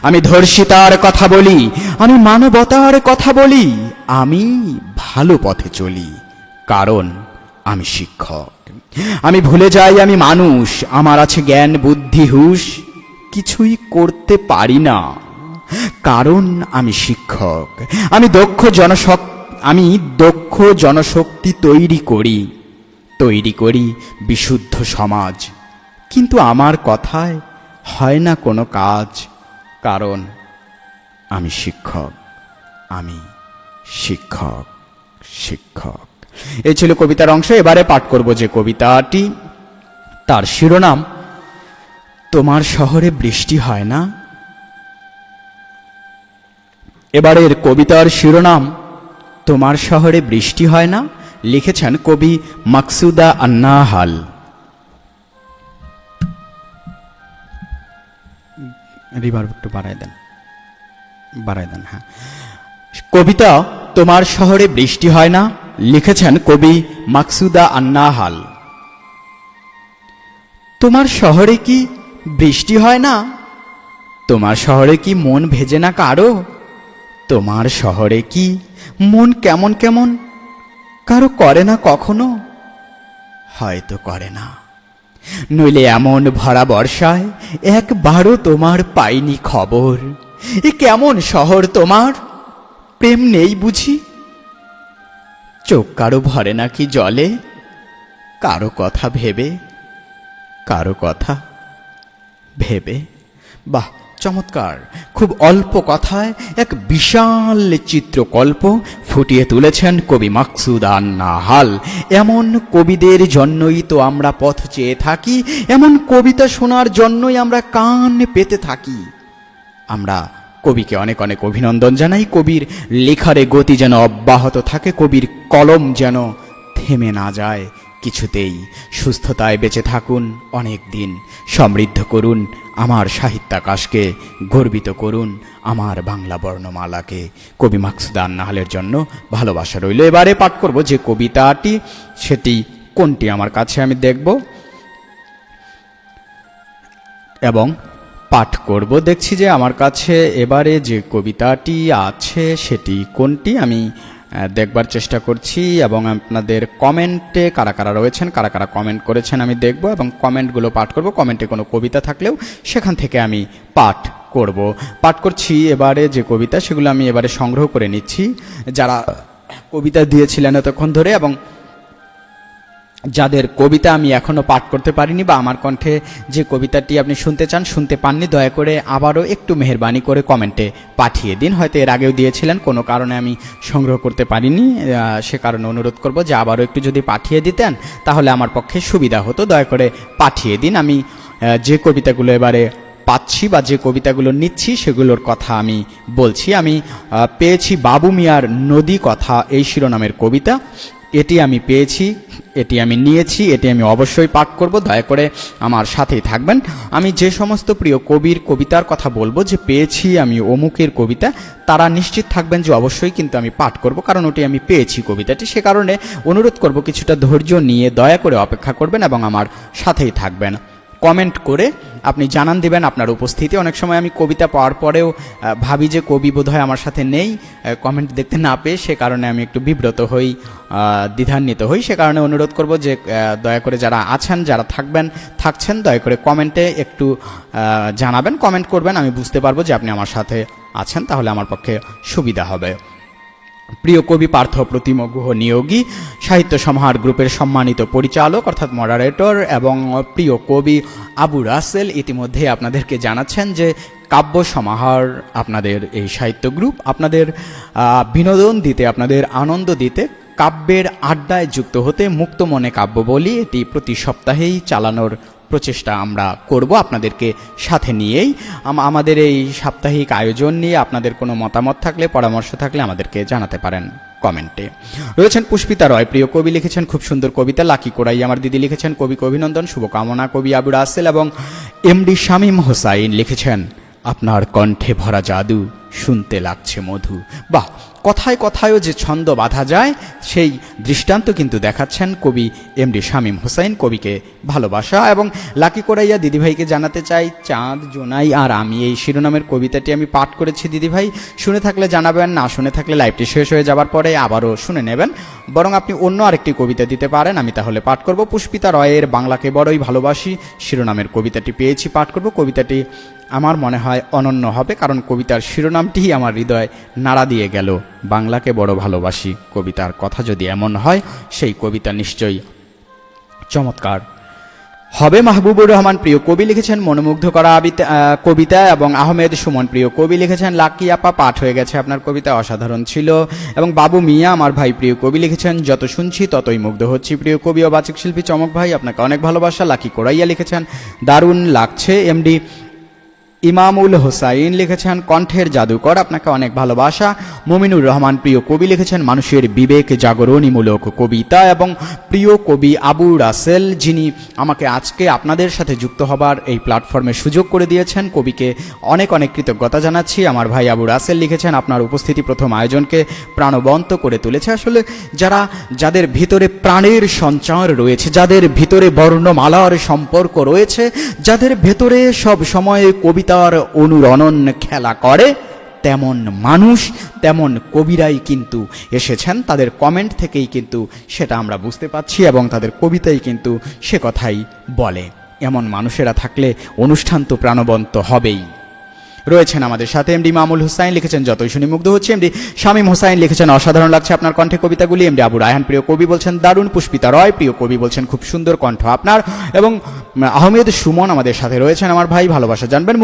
A: আমি ধর্ষিতার কথা বলি, আমি মানবতার কথা বলি, আমি ভালো পথে চলি, কারণ আমি শিক্ষক। আমি ভুলে যাই আমি মানুষ, আমার আছে জ্ঞান বুদ্ধি হুঁশ, কিছুই করতে পারি না কারণ আমি শিক্ষক। আমি দক্ষ জনশক্তি তৈরি করি বিশুদ্ধ সমাজ, কিন্তু আমার কথায় হয় না কোনো কাজ, কারণ আমি শিক্ষক। আমি শিক্ষক শিক্ষক। এই ছিল কবিতার অংশ। এবারে পাঠ করব যে কবিতাটি, তার শিরোনাম তোমার শহরে বৃষ্টি হয় না। এবারের কবিতার শিরোনাম তোমার শহরে বৃষ্টি হয় না, লিখেছেন কবি মাকসুদা আন্নাহাল। রিভার্ব একটু বাড়ায় দেন। হ্যাঁ, কবিতা তোমার শহরে বৃষ্টি হয় না, লিখেছেন কবি মাকসুদা আন্নাহাল। তোমার শহরে কি বৃষ্টি হয় না? তোমার শহরে কি মন ভেজে না কারো? তোমার শহরে কি মন কেমন কেমন কারো করে না কখনো? হয়তো করে না, নইলে এমন ভরা বর্ষায় একবারও তোমার পাইনি খবর। এ কেমন শহর তোমার, প্রেম নেই বুঝি? চোখ কারো ভরে নাকি জলে কারো কথা ভেবে? বাহ, চমৎকার! খুব অল্প কথায় এক বিশাল চিত্রকল্প ফুটিয়ে তুলেছেন কবি মাকসুদা আন্নাহাল। এমন কবিদের জন্যই তো আমরা পথ চেয়ে থাকি, এমন কবিতা শোনার জন্যই আমরা কান পেতে থাকি। আমরা কবিকে অনেক অনেক অভিনন্দন জানাই। কবির লেখারে গতি যেন অব্যাহত থাকে, কবির কলম যেন থেমে না যায় কিছুতেই। সুস্থতায় বেঁচে থাকুন অনেক দিন, সমৃদ্ধ করুন আমার সাহিত্যাকাশকে, গর্বিত করুন আমার বাংলা বর্ণমালাকে। কবি মাকসুদা আন্নাহালের জন্য ভালোবাসা রইল। এবারে পাঠ করব যে কবিতাটি, সেটি কোনটি আমার কাছে আমি দেখব এবং পাঠ করব। দেখছি যে আমার কাছে এবারে যে কবিতাটি আছে সেটি কোনটি, আমি দেখবার চেষ্টা করছি এবং আপনাদের কমেন্টে কারা কারা রয়েছেন, কারা কারা কমেন্ট করেছেন আমি দেখব এবং কমেন্টগুলো পাঠ করব। কমেন্টে কোনো কবিতা থাকলেও সেখান থেকে আমি পাঠ করছি। এবারে যে কবিতা সেগুলো আমি এবারে সংগ্রহ করে নিচ্ছি, যারা কবিতা দিয়েছিলেন এতক্ষণ ধরে এবং যাদের কবিতা আমি এখনও পাঠ করতে পারিনি বা আমার কণ্ঠে যে কবিতাটি আপনি শুনতে চান, শুনতে পাননি, দয়া করে আবারও একটু মেহেরবানি করে কমেন্টে পাঠিয়ে দিন। হয়তো এর আগেও দিয়েছিলেন, কোনো কারণে আমি সংগ্রহ করতে পারিনি, সে কারণে অনুরোধ করব যে আবারও একটু যদি পাঠিয়ে দিতেন তাহলে আমার পক্ষে সুবিধা হতো। দয়া করে পাঠিয়ে দিন। আমি যে কবিতাগুলো এবারে পাচ্ছি বা যে কবিতাগুলো নিচ্ছি সেগুলোর কথা আমি বলছি। আমি পেয়েছি বাবু মিয়ার নদী কথা এই শিরোনামের কবিতা। এটি আমি পেয়েছি, এটি আমি নিয়েছি, এটি আমি অবশ্যই পাঠ করব। দয়া করে আমার সাথেই থাকবেন। আমি যে সমস্ত প্রিয় কবির কবিতার কথা বলবো যে পেয়েছি আমি অমুকের কবিতা, তারা নিশ্চিত থাকবেন যে অবশ্যই কিন্তু আমি পাঠ করব, কারণ ওটি আমি পেয়েছি কবিতাটি। সে কারণে অনুরোধ করব কিছুটা ধৈর্য নিয়ে দয়া করে অপেক্ষা করবেন এবং আমার সাথেই থাকবেন। কমেন্ট করে আপনি জানান দিবেন আপনার উপস্থিতি। অনেক সময় আমি কবিতা পাওয়ার পরেও ভাবি যে কবি বোধহয় আমার সাথে নেই, কমেন্ট দেখতে না পেয়ে, সে কারণে আমি একটু বিব্রত হই, দ্বিধান্বিত হই। সে কারণে অনুরোধ করব যে দয়া করে যারা আছেন, যারা থাকছেন, দয়া করে কমেন্টে একটু জানাবেন, কমেন্ট করবেন, আমি বুঝতে পারবো যে আপনি আমার সাথে আছেন, তাহলে আমার পক্ষে সুবিধা হবে। প্রিয় কবি পার্থ প্রতিম গুহ নিয়োগী, সাহিত্য সমাহার গ্রুপের সম্মানিত পরিচালক অর্থাৎ মডারেটর এবং প্রিয় কবি আবু রাসেল ইতিমধ্যে আপনাদেরকে জানাচ্ছেন যে কাব্য সমাহার আপনাদের এই সাহিত্য গ্রুপ আপনাদের বিনোদন দিতে, আপনাদের আনন্দ দিতে, কাব্যের আড্ডায় যুক্ত হতে মুক্ত মনে কাব্য বলি এটি প্রতি সপ্তাহেই চালানোর প্রচেষ্টা আমরা করব আপনাদেরকে সাথে নিয়েই। আমাদের এই সাপ্তাহিক আয়োজন নিয়ে আপনাদের কোনো মতামত থাকলে, পরামর্শ থাকলে আমাদেরকে জানাতে পারেন কমেন্টে। রয়েছেন পুষ্পিতা রয়, প্রিয় কবি, লিখেছেন খুব সুন্দর কবিতা। লাকি কোরাই আমার দিদি লিখেছেন কবিকে অভিনন্দন, শুভকামনা। কবি আবু রাসেল এবং এমডি শামীম হোসাইন লিখেছেন আপনার কণ্ঠে ভরা জাদু, শুনতে লাগছে মধু। বাহ, কথায় কথায়ও যে ছন্দ বাঁধা যায় সেই দৃষ্টান্ত কিন্তু দেখাচ্ছেন কবি এমডি শামীম হোসেন। কবিকে ভালোবাসা এবং লাকি কোরাইয়া দিদিভাইকে জানাতে চাই, চাঁদ জোনাই আর আমি, এই শিরোনামের কবিতাটি আমি পাঠ করেছি দিদিভাই। শুনে থাকলে জানাবেন, না শুনে থাকলে লাইভটি শেষ হয়ে যাবার পরে আবারও শুনে নেবেন। বরং আপনি অন্য আরেকটি কবিতা দিতে পারেন, আমি তাহলে পাঠ করব। পুষ্পিতা রয়ের বাংলাকে বড়ই ভালোবাসি শিরোনামের কবিতাটি পেয়েছি, পাঠ করব। কবিতাটি আমার মনে হয় অনন্য হবে, কারণ কবিতার শিরোনামটিই আমার হৃদয় নাড়া দিয়ে গেল। বাংলাকে বড় ভালোবাসি, কবিতার কথা যদি এমন হয় সেই কবিতা নিশ্চয়ই চমৎকার হবে। মাহবুবুর রহমান প্রিয় কবি লিখেছেন মনোমুগ্ধ করা কবিতা, এবং আহমেদ সুমন প্রিয় কবি লিখেছেন লাকি আপা পাঠ হয়ে গেছে আপনার কবিতা, অসাধারণ ছিল। এবং বাবু মিয়া আমার ভাই প্রিয় কবি লিখেছেন যত শুনছি ততই মুগ্ধ হচ্ছি প্রিয় কবি ও বাচিক শিল্পী চমক ভাই, আপনাকে অনেক ভালোবাসা। লাকি কোরাইয়া লিখেছেন দারুণ লাগছে। এমডি ইমামুল হোসাইন লিখেছেন কণ্ঠের জাদুকর, আপনাকে অনেক ভালোবাসা। মুমিনুর রহমান প্রিয় কবি লিখেছেন মানুষের বিবেক জাগরণীমূলক কবিতা। এবং প্রিয় কবি আবু রাসেল, যিনি আমাকে আজকে আপনাদের সাথে যুক্ত হবার এই প্ল্যাটফর্মে সুযোগ করে দিয়েছেন, কবিকে অনেক অনেক কৃতজ্ঞতা জানাচ্ছি। আমার ভাই আবু রাসেল লিখেছেন আপনার উপস্থিতি প্রথম আয়োজনকে প্রাণবন্ত করে তুলেছে। আসলে যাদের ভিতরে প্রাণের সঞ্চার রয়েছে, যাদের ভিতরে বর্ণমালার সম্পর্ক রয়েছে, যাদের ভেতরে সব সময় কবিতার অনুরণন খেলা করে, তেমন মানুষ, তেমন কবিরাই কিন্তু এসেছেন। তাদের কমেন্ট থেকেই কিন্তু সেটা আমরা বুঝতে পারছি এবং তাদের কবিতাই কিন্তু সে কথাই বলে। এমন মানুষেরা থাকলে অনুষ্ঠান তো প্রাণবন্ত হবেই। রয়েছেন আমাদের সাথে এমডি মামুল হুসাইন লিখেছেন যতই শুনি মুগ্ধ হচ্ছে। এমডি শামীম হোসাইন লিখেছেন অসাধারণ লাগছে আপনার কণ্ঠে কবিতাগুলি। এমডি আবু রায়হান প্রিয় কবি বলছেন দারুণ। পুষ্পিতা রয় প্রিয় কবি বলছেন খুব সুন্দর কণ্ঠ আপনার। এবং আহমেদ সুমন আমাদের সাথে রয়েছেন আমার ভাই, ভালোবাসা জানবেন।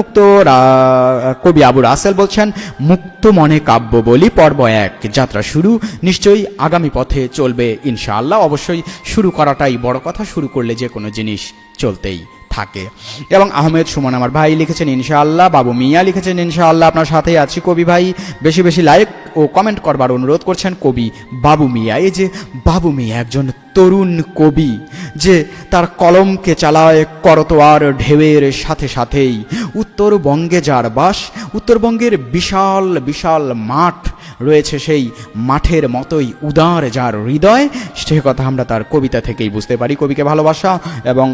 A: কবি আবু রাসেল বলছেন মুক্ত মনে কাব্য বলি পর্ব 1 যাত্রা শুরু, নিশ্চয়ই আগামী পথে চলবে ইনশাআল্লাহ। অবশ্যই শুরু করাটাই বড় কথা, শুরু করলে যে কোনো জিনিস চলতেই থাকে। এবং আহমেদ সুমন আমার ভাই লিখেছেন ইনশাআল্লাহ। বাবু মিয়া লিখেছেন ইনশাআল্লাহ আপনার সাথেই আছি কবি ভাই, বেশি বেশি লাইক ও কমেন্ট করবার অনুরোধ করছেন কবি বাবু মিয়া। এই যে বাবু মিয়া একজন তরুণ কবি, যে তার কলমকে চালায় করতোয়ার ঢেউয়ের সাথে সাথেই। উত্তরবঙ্গে যার বাস, উত্তরবঙ্গের বিশাল বিশাল মাঠ রয়েছে, সেই মাঠের মতোই উদার যার হৃদয়, সে কথা আমরা তার কবিতা থেকেই বুঝতে পারি। কবিকে ভালোবাসা। এবং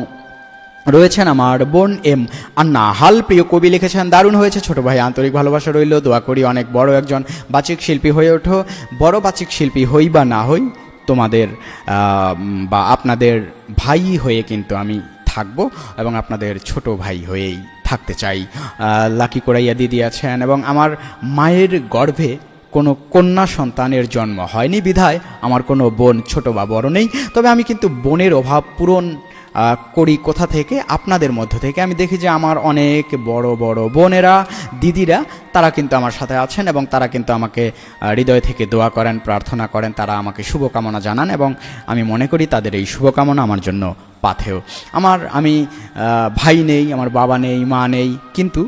A: রয়েছেন আমার বোন এম আন্না হাল প্রিয় কবি লিখেছেন দারুণ হয়েছে ছোট ভাই, আন্তরিক ভালোবাসা রইল, দোয়া করি অনেক বড় একজন বাচিক শিল্পী হয়ে ওঠো। বড় বাচিক শিল্পী হই বা না হই, তোমাদের বা আপনাদের ভাই হয়ে কিন্তু আমি থাকবো এবং আপনাদের ছোট ভাই হয়েই থাকতে চাই। লাকি কোরাইয়া দিদি আছেন। এবং আমার মায়ের গর্ভে কোনো কন্যা সন্তানের জন্ম হয়নি বিধায় আমার কোনো বোন ছোট বা বড় নেই। তবে আমি কিন্তু বোনের অভাব পূরণ করি কোথা থেকে? আপনাদের মধ্য থেকে। আমি দেখি যে আমার অনেক বড় বড় বোনেরা, দিদিরা, তারা কিন্তু আমার সাথে আছেন এবং তারা কিন্তু আমাকে হৃদয় থেকে দোয়া করেন, প্রার্থনা করেন, তারা আমাকে শুভকামনা জানান এবং আমি মনে করি তাদের এই শুভকামনা আমার জন্য পাথেয়। আমি ভাই নেই, আমার বাবা নেই, মা নেই, কিন্তু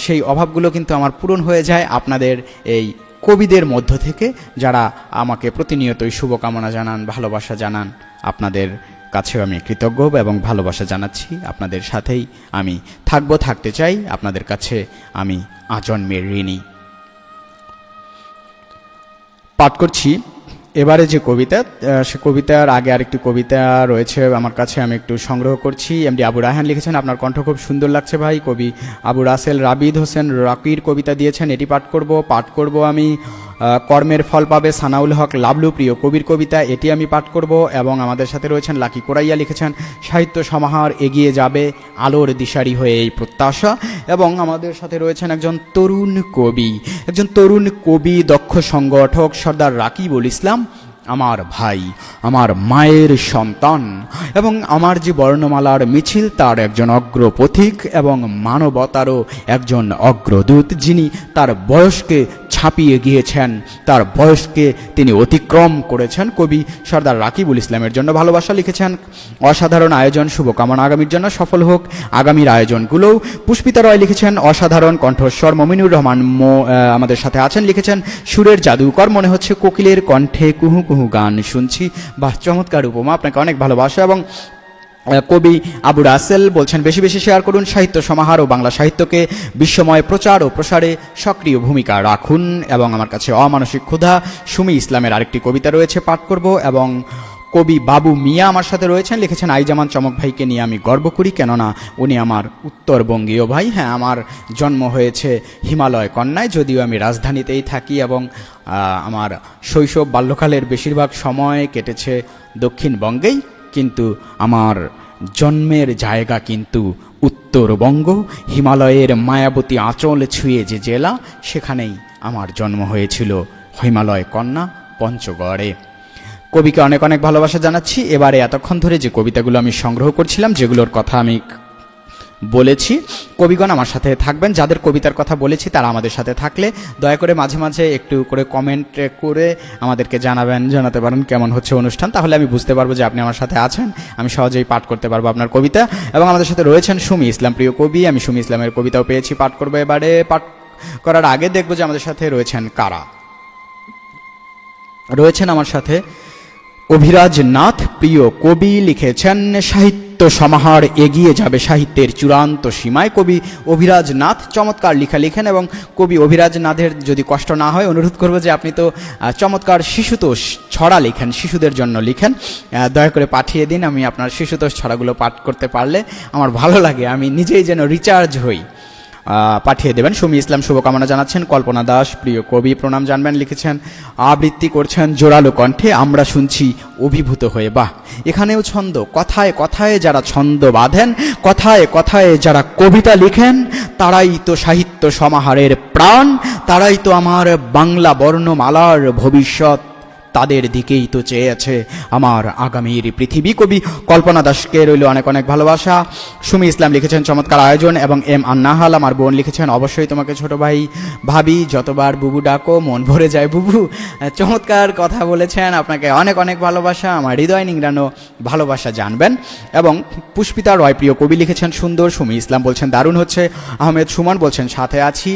A: সেই অভাবগুলো কিন্তু আমার পূরণ হয়ে যায় আপনাদের এই কবিদের মধ্য থেকে, যারা আমাকে প্রতিনিয়তই শুভকামনা জানান, ভালোবাসা জানান। আপনাদের কাছেও আমি কৃতজ্ঞ এবং ভালোবাসা জানাচ্ছি। আপনাদের সাথেই আমি থাকতে চাই, আপনাদের কাছে আমি আজন্মের ঋণী। পাঠ করছি এবারে যে কবিতা, সে কবিতার আগে আরেকটি কবিতা রয়েছে আমার কাছে, আমি একটু সংগ্রহ করছি। এমডি আবু রায়হান লিখেছেন আপনার কণ্ঠ খুব সুন্দর লাগছে ভাই। কবি আবু রাসেল রাবিদ হোসেন রাকির কবিতা দিয়েছেন, এটি পাঠ করব আমি। কর্মের ফল পাবে সানাউল হক লাবলু প্রিয় কবির কবিতা, এটি আমি পাঠ করব। এবং আমাদের সাথে রয়েছেন লাকি কোরাইয়া লিখেছেন সাহিত্য সমাহার এগিয়ে যাবে আলোর দিশারি হয়ে এই প্রত্যাশা। এবং আমাদের সাথে রয়েছেন একজন তরুণ কবি, দক্ষ সংগঠক সর্দার রাকিবুল ইসলাম, আমার ভাই, আমার মায়ের সন্তান এবং আমার যে বর্ণমালার মিছিল তার একজন অগ্রপথিক এবং মানবতারও একজন অগ্রদূত, যিনি তার বয়সকে ছাপিয়ে গিয়েছেন, তার বয়সকে তিনি অতিক্রম করেছেন। কবি সর্দার রাকিবুল ইসলামের জন্য ভালোবাসা লিখেছেন অসাধারণ আয়োজন, শুভকামনা আগামীর জন্য সফল হোক আগামীর আয়োজনগুলোও। পুষ্পিতা রয় লিখেছেন অসাধারণ কণ্ঠস্বর। মমিনুর রহমান আমাদের সাথে আছেন, লিখেছেন সুরের জাদুকর, মনে হচ্ছে কোকিলের কণ্ঠে কুহু কুহু গান শুনছি। বাহ, চমৎকার উপমা, আপনাকে অনেক ভালোবাসা। এবং কবি আবু রাসেল বলছেন বেশি বেশি শেয়ার করুন, সাহিত্য সমাহার ও বাংলা সাহিত্যকে বিশ্বময় প্রচার ও প্রসারে সক্রিয় ভূমিকা রাখুন। এবং আমার কাছে অমানসিক ক্ষুধা সুমি ইসলামের আরেকটি কবিতা রয়েছে, পাঠ করব। এবং কবি বাবু মিয়া আমার সাথে রয়েছেন, লিখেছেন আইজামান চমক ভাইকে নিয়ে আমি গর্ব করি, কেননা উনি আমার উত্তরবঙ্গীয় ভাই। হ্যাঁ, আমার জন্ম হয়েছে হিমালয় কন্যায়, যদিও আমি রাজধানীতেই থাকি এবং আমার শৈশব বাল্যকালের বেশিরভাগ সময় কেটেছে দক্ষিণবঙ্গেই, কিন্তু আমার জন্মের জায়গা কিন্তু উত্তরবঙ্গ। হিমালয়ের মায়াবতী আঁচল ছুঁয়ে যে জেলা, সেখানেই আমার জন্ম হয়েছিল, হিমালয় কন্যা পঞ্চগড়ে। কবিকে অনেক অনেক ভালোবাসা জানাচ্ছি। এবারে এতক্ষণ ধরে যে কবিতাগুলো আমি সংগ্রহ করছিলাম, যেগুলোর কথা আমি বলেছি, কবিগণ আমার সাথে থাকবেন। যাদের কবিতার কথা বলেছি তারা আমাদের সাথে থাকলে দয়া করে মাঝে মাঝে একটু করে কমেন্ট করে আমাদেরকে জানাতে পারেন কেমন হচ্ছে অনুষ্ঠান, তাহলে আমি বুঝতে পারবো যে আপনি আমার সাথে আছেন, আমি সহজেই পাঠ করতে পারবো আপনার কবিতা। এবং আমাদের সাথে রয়েছেন সুমি ইসলাম, প্রিয় কবি। আমি সুমি ইসলামের কবিতাও পেয়েছি, পাঠ করবো। এবারে পাঠ করার আগে দেখবো যে আমাদের সাথে রয়েছেন কারা। রয়েছেন আমার সাথে অভিরাজ নাথ, প্রিয় কবি, লিখেছেন সাহিত্য সমাহার এগিয়ে যাবে সাহিত্যের চূড়ান্ত সীমায়। কবি অভিরাজ নাথ চমৎকার লেখা লিখেন, এবং কবি অভিরাজ নাথের যদি কষ্ট না হয় অনুরোধ করবো যে আপনি তো চমৎকার শিশুতোষ ছড়া লিখেন, শিশুদের জন্য লিখেন, দয়া করে পাঠিয়ে দিন। আমি আপনার শিশুতোষ ছড়াগুলো পাঠ করতে পারলে আমার ভালো লাগে, আমি নিজেই যেন রিচার্জ হই। পাঠিয়ে দেবেন। সুমি ইসলাম শুভকামনা জানাচ্ছেন। কল্পনা দাস, প্রিয় কবি, প্রণাম জানবেন, লিখেছেন আবৃত্তি করছেন জোরালো কণ্ঠে, আমরা শুনছি অভিভূত হয়ে। বাহ, এখানেও ছন্দ, কথায় কথায় যারা ছন্দ বাঁধেন, কথায় কথায় যারা কবিতা লিখেন, তারাই তো সাহিত্য সমাহারের প্রাণ, তারাই তো আমার বাংলা বর্ণমালার ভবিষ্যৎ, তাদের দিকেই তো চেয়ে আছে আমার আগামীর পৃথিবী। কবি কল্পনা দাসকে রইল অনেক অনেক ভালোবাসা। সুমি ইসলাম লিখেছেন চমৎকার আয়োজন। এবং এম আন্নাহাল আমার বোন লিখেছেন অবশ্যই তোমাকে ছোট ভাই ভাবি, যতবার বুবু ডাকো মন ভরে যায় বুবু। চমৎকার কথা বলেছেন, আপনাকে অনেক অনেক ভালোবাসা, আমার হৃদয় নিংড়ানো ভালোবাসা জানবেন। এবং পুষ্পিতা রয়, প্রিয় কবি, লিখেছেন সুন্দর। সুমি ইসলাম বলছেন দারুণ হচ্ছে। আহমেদ সুমন বলছেন সাথে আছি,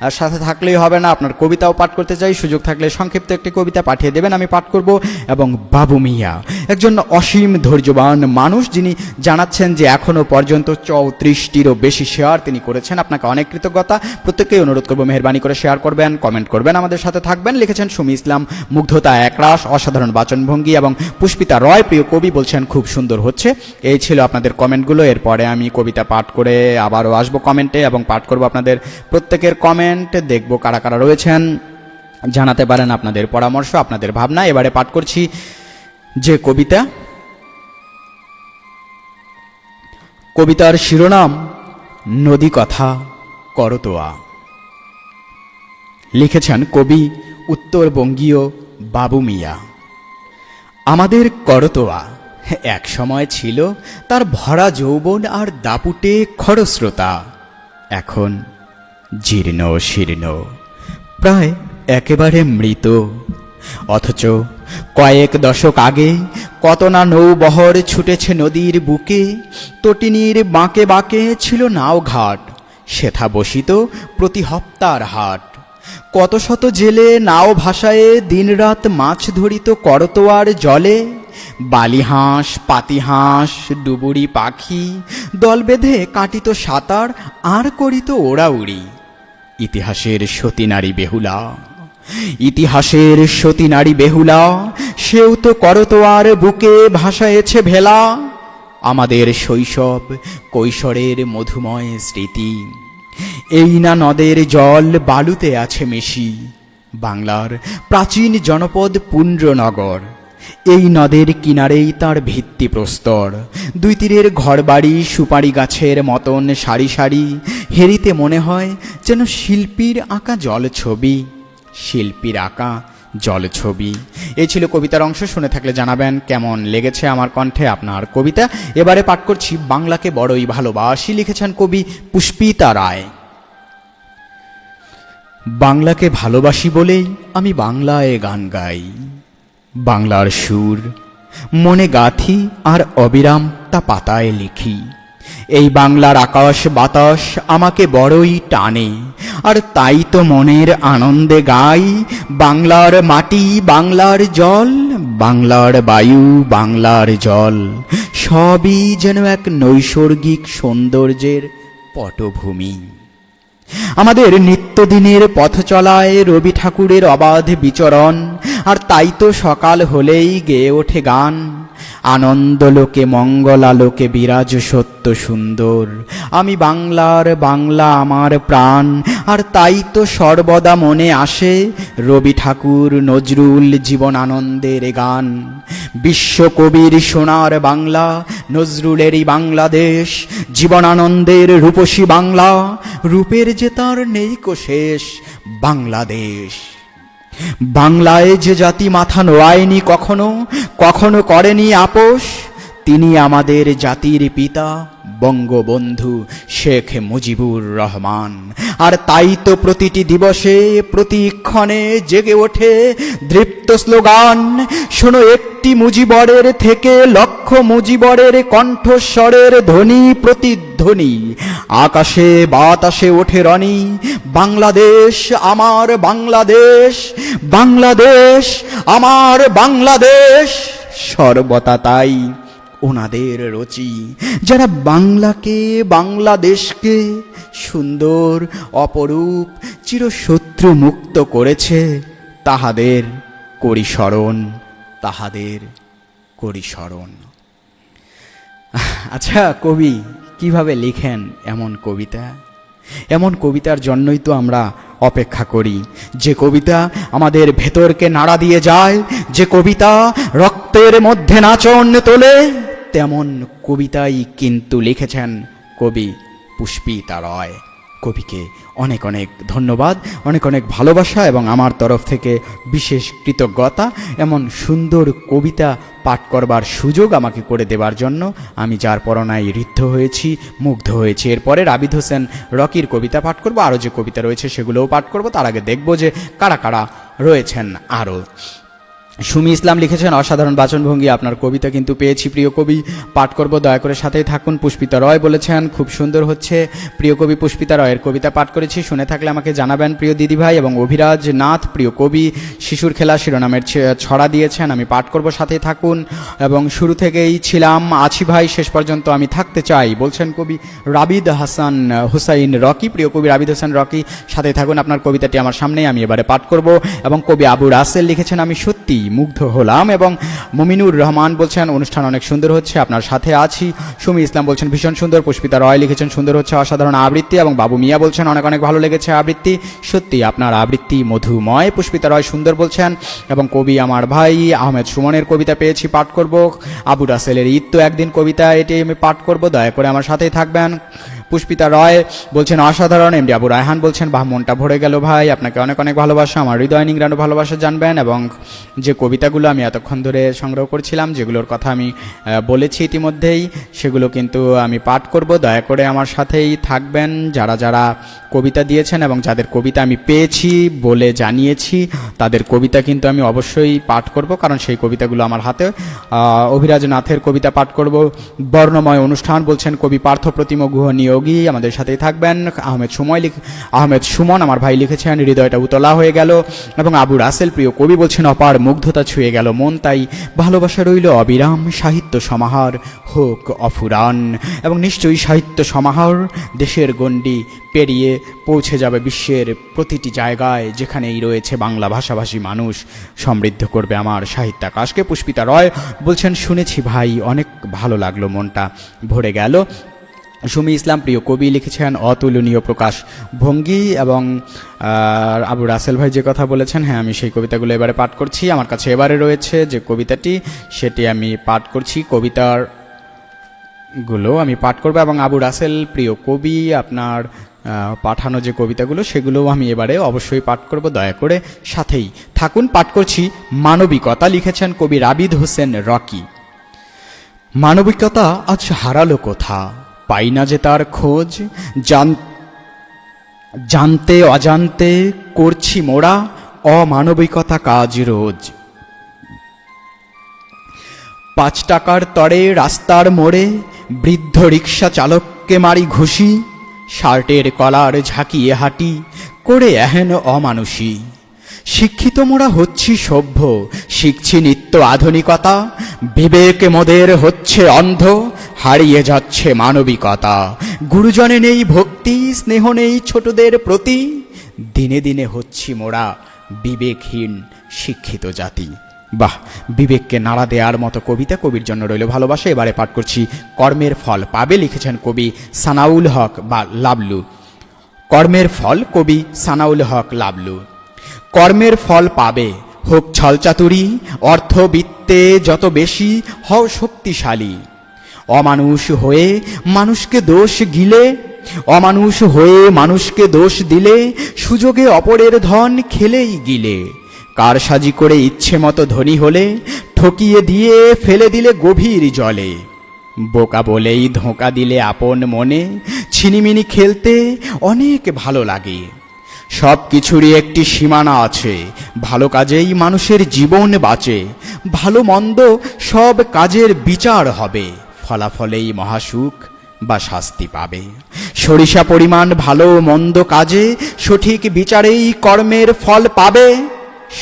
A: আর সাথে থাকলেই হবে না, আপনার কবিতাও পাঠ করতে চাই, সুযোগ থাকলে সংক্ষিপ্ত একটি কবিতা পাঠিয়ে দেবেন, আমি পাঠ করব। এবং বাবু মিয়া একজন অসীম ধৈর্যবান মানুষ, যিনি জানাচ্ছেন যে এখনো পর্যন্ত 34টিরও বেশি শেয়ার তিনি করেছেন, আপনাকে অনেক কৃতজ্ঞতা। প্রত্যেককেই অনুরোধ করবো মেহেরবানি করে শেয়ার করবেন, কমেন্ট করবেন, আমাদের সাথে থাকবেন। লিখেছেন সুমি ইসলাম মুগ্ধতা একরাশ, অসাধারণ বাচনভঙ্গি। এবং পুষ্পিতা রয়, প্রিয় কবি, বলছেন খুব সুন্দর হচ্ছে। এই ছিল আপনাদের কমেন্টগুলো। এরপরে আমি কবিতা পাঠ করে আবারও আসবো কমেন্টে এবং পাঠ করব আপনাদের প্রত্যেকের কমেন্ট, দেখব কারা কারা রয়েছেন, জানাতে পারেন আপনাদের পরামর্শ, আপনাদের ভাবনা। এবারে পাঠ করছি যে কবিতা, কবিতার শিরোনাম নদী কথা করতোয়া। লিখেছেন কবি উত্তরবঙ্গীয় বাবু মিয়া। আমাদের করতোয়া এক সময় ছিল তার ভরা যৌবন আর দাপুটে খরস্রোতা, এখন জীর্ণ শীর্ণ, প্রায় একেবারে মৃত। অথচ কয়েক দশক আগে কত না নৌবহর ছুটেছে নদীর বুকে, তটিনীর বাঁকে বাঁকে ছিল নাও ঘাট, সেথা বসিত প্রতি হপ্তার হাট। কত শত জেলে নাও ভাষায় দিনরাত মাছ ধরিত করতোয়ার জলে, বালিহাঁস, পাতিহাঁস, ডুবুরি পাখি দল বেঁধে কাটিত সাঁতার আর করিত ওড়াউড়ি। ইতিহাসের সতী নারী বেহুলা, ইতিহাসের সতী নারী বেহুলা, সেও তো করতোয়ার বুকে ভাসায়েছে ভেলা। আমাদের শৈশব কৈশোরের মধুময় স্মৃতি, এই না নদের জল বালুতে আছে মিশি। বাংলার প্রাচীন জনপদ পুণ্ড্রনগর, এই নদের কিনারেই তার ভিত্তিপ্রস্তর। দুই তীরের ঘরবাড়ি সুপারি গাছের মতন সারি সারি, হেরিতে মনে হয় যেন শিল্পীর আঁকা জলছবি, শিল্পীর আঁকা জলছবি। এই ছিল কবিতার অংশ। শুনে থাকলে জানাবেন কেমন লেগেছে আমার কণ্ঠে আপনার কবিতা। এবারে পাঠ করছি বাংলাকে বড়ই ভালোবাসি। লিখেছেন কবি পুষ্পিতা রায়। বাংলাকে ভালোবাসি বলেই আমি বাংলায় গান গাই, বাংলার সুর মনে গাথি আর অবিরাম তা পাতায় লিখি। এই বাংলার আকাশ বাতাস আমাকে বড়ই টানে, আর তাই তো মনের আনন্দে গাই বাংলার মাটি বাংলার জল, বাংলার বায়ু বাংলার জল, সবই যেন এক নৈসর্গিক সৌন্দর্যের পটভূমি। আমাদের নিত্যদিনের পথ চলায় রবি ঠাকুরের অবাধ বিচরণ, আর তাই তো সকাল হলেই গেয়ে ওঠে গান, আনন্দলোকে মঙ্গলালোকে বিরাজ সত্য সুন্দর, আমি বাংলার বাংলা আমার প্রাণ। আর তাই তো সর্বদা মনে আসে রবি ঠাকুর নজরুল জীবনানন্দের গান, বিশ্বকবির সোনার বাংলা নজরুলেরই বাংলাদেশ, জীবনানন্দের রূপসী বাংলা, রূপের যে তার নেই কো শেষ বাংলাদেশ। বাংলায় যে জাতি মাথা নোয়ায়নি কখনো, কখনো করেনি আপোষ, তিনি আমাদের জাতির পিতা বঙ্গবন্ধু শেখ মুজিবুর রহমান। আর তাই তো প্রতিটি দিবসে প্রতিক্ষণে জেগে ওঠে দৃপ্ত স্লোগান, শোনো একটি মুজিবরের থেকে লক্ষ মুজিবরের কণ্ঠস্বরের ধ্বনি প্রতিধ্বনি, আকাশে বাতাসে ওঠে রনি, বাংলাদেশ আমার বাংলাদেশ, বাংলাদেশ আমার বাংলাদেশ। সর্বদা তাই ওনাদের রচি, যারা বাংলাকে বাংলাদেশকে সুন্দর অপরূপ চিরশত্রু মুক্ত করেছে, তাহাদের করি স্মরণ, তাহাদের করি স্মরণ। আচ্ছা, কবি কিভাবে লিখেন এমন কবিতা? এমন কবিতার জন্যই তো আমরা অপেক্ষা করি, যে কবিতা আমাদের ভেতরকে নাড়া দিয়ে যায়, যে কবিতা রক্তের মধ্যে নাচন তোলে, তেমন কবিতাই কিন্তু লিখেছেন কবি পুষ্পিতা রয়। কবিকে অনেক অনেক ধন্যবাদ, অনেক অনেক ভালোবাসা এবং আমার তরফ থেকে বিশেষ কৃতজ্ঞতা, এমন সুন্দর কবিতা পাঠ করবার সুযোগ আমাকে করে দেবার জন্য। আমি যার পরনায় ঋদ্ধ হয়েছি, মুগ্ধ হয়েছি। এরপরে রাবিদ হোসেন রকির কবিতা পাঠ করব, আরও যে কবিতা রয়েছে সেগুলোও পাঠ করব। তার আগে দেখব যে কারা কারা রয়েছেন আরও। সুমি ইসলাম লিখেছেন, অসাধারণ বাচনভঙ্গি, আপনার কবিতা কিন্তু পেয়েছি প্রিয় কবি, পাঠ করব, দয়া করে সাথেই থাকুন। পুষ্পিতা রয় বলেছেন, খুব সুন্দর হচ্ছে, প্রিয় কবি পুষ্পিতা রয়ের কবিতা পাঠ করেছি, শুনে থাকলে আমাকে জানাবেন প্রিয় দিদিভাই। এবং অভিরাজ নাথ, প্রিয় কবি, শিশুর খেলা শিরোনামের ছড়া দিয়েছেন, আমি পাঠ করব, সাথেই থাকুন। এবং শুরু থেকেই ছিলাম, আছি ভাই, শেষ পর্যন্ত আমি থাকতে চাই, বলছেন কবি রাবিদ হাসান হুসাইন রকি। প্রিয় কবি রাবিদ হোসেন রকি, সাথে থাকুন, আপনার কবিতাটি আমার সামনেই, আমি এবারে পাঠ করব। এবং কবি আবু রাসেল লিখেছেন, আমি সত্যি মুগ্ধ হলাম। এবং মুমিনুর রহমান বলছেন, অনুষ্ঠান অনেক সুন্দর হচ্ছে, আপনার সাথে আছি। সুমি ইসলাম বলছেন, ভীষণ সুন্দর। পুষ্পিতা রয় লিখেছেন, সুন্দর হচ্ছে, অসাধারণ আবৃত্তি। এবং বাবু মিয়া বলছেন, অনেক অনেক ভালো লেগেছে আবৃত্তি, সত্যি আপনার আবৃত্তি মধুময়। পুষ্পিতা রয় সুন্দর বলছেন। এবং কবি আমার ভাই আহমেদ সুমনের কবিতা পেয়েছি, পাঠ করব। আবু রাসেলের ঈদ তো একদিন কবিতা, এটি আমি পাঠ করব, দয়া করে আমার সাথেই থাকবেন। পুষ্পিতা রয় বলছেন, অসাধারণ। এমডি আবু রায়হান বলছেন, বাহ, মনটা ভরে গেল ভাই, আপনাকে অনেক অনেক ভালোবাসা, আমার হৃদয় নিংড়ানো ভালোবাসা জানবেন। এবং যে কবিতাগুলো আমি এতক্ষণ ধরে সংগ্রহ করছিলাম, যেগুলোর কথা আমি বলেছি ইতিমধ্যেই, সেগুলো কিন্তু আমি পাঠ করব, দয়া করে আমার সাথেই থাকবেন। যারা যারা কবিতা দিয়েছেন এবং যাদের কবিতা আমি পেয়েছি বলে জানিয়েছি, তাদের কবিতা কিন্তু আমি অবশ্যই পাঠ করব, কারণ সেই কবিতাগুলো আমার হাতে। অভিরাজ নাথের কবিতা পাঠ করব। বর্ণময় অনুষ্ঠান বলছেন কবি পার্থপ্রতিম গুহ নিয়োগী, আমাদের সাথেই থাকবেন। আহমেদ সুমন আমার ভাই লিখেছেন, হৃদয়টা উতলা হয়ে গেল। এবং আবু রাসেল, প্রিয় কবি, বলছেন, অপার মুগ্ধতা ছুঁয়ে গেল মন, তাই ভালোবাসা রইল অবিরাম, সাহিত্য সমাহার হোক অফুরান। এবং নিশ্চয়ই সাহিত্য সমাহার দেশের গণ্ডি পেরিয়ে পৌঁছে যাবে বিশ্বের প্রতিটি জায়গায়, যেখানেই রয়েছে বাংলা ভাষাভাষী মানুষ, সমৃদ্ধ করবে আমার সাহিত্যাকাশকে। পুষ্পিতা রয় বলছেন, শুনেছি ভাই, অনেক ভালো লাগলো, মনটা ভরে গেল। সুমি ইসলাম, প্রিয় কবি, লিখেছেন, অতুলনীয় প্রকাশ ভঙ্গি। এবং আবু রাসেল ভাই যে কথা বলেছেন, হ্যাঁ, আমি সেই কবিতাগুলো এবারে পাঠ করছি। আমার কাছে এবারে রয়েছে যে কবিতাটি, সেটি আমি পাঠ করছি, কবিতার গুলো আমি পাঠ করব। এবং আবু রাসেল, প্রিয় কবি, আপনার পাঠানো যে কবিতাগুলো, সেগুলোও আমি এবারে অবশ্যই পাঠ করব, দয়া করে সাথেই থাকুন। পাঠ করছি মানবিকতা, লিখেছেন কবি রাবিদ হোসেন রকি। মানবিকতা আজ হারালো কোথা, পাই না যে তার খোঁজ, জানতে অজান্তে করছি মোরা অমানবিকতা কাজ রোজ। 5 টাকার তরে রাস্তার মোড়ে বৃদ্ধ রিক্সা চালককে মারি ঘুষি, শার্টের কলার ঝাঁকিয়ে হাঁটি করে এহেন অমানুষী। শিক্ষিত মোরা হচ্ছি সভ্য, শিখছি নিত্য আধুনিকতা, বিবেক মোদের হচ্ছে অন্ধ, হারিয়ে যাচ্ছে মানবিকতা। গুরুজনে নেই ভক্তি, স্নেহ নেই ছোটদের প্রতি, দিনে দিনে হচ্ছি মোরা বিবেকহীন শিক্ষিত জাতি। বাহ, বিবেককে নাড়া দেওয়ার মতো কবিতা। কবির জন্য রইল ভালোবাসা। এবারে পাঠ করছি কর্মের ফল পাবে, লিখেছেন কবি সানাউল হক বা লাবলু। কর্মের ফল, কবি সানাউল হক লাবলু। কর্মের ফল পাবে, হোক ছলচাতুরি, অর্থবিত্তে যত বেশি হও শক্তিশালী। অমানুষ হয়ে মানুষকে দোষ গিলে, অমানুষ হয়ে মানুষকে দোষ দিলে, সুযোগে অপরের ধন খেলেই গিলে। কারসাজি করে ইচ্ছে মতো ধনী হলে, ঠকিয়ে দিয়ে ফেলে দিলে গভীর জলে। বোকা বলেই ধোঁকা দিলে আপন মনে, ছিনিমিনি খেলতে অনেক ভালো লাগে। সব কিছুরই একটি সীমানা আছে, ভালো কাজেই মানুষের জীবন বাঁচে। ভালো মন্দ সব কাজের বিচার হবে, ফলাফলেই মহাসুখ বা শাস্তি পাবে। সরিষা পরিমাণ ভালো মন্দ কাজে, সঠিক বিচারেই কর্মের ফল পাবে।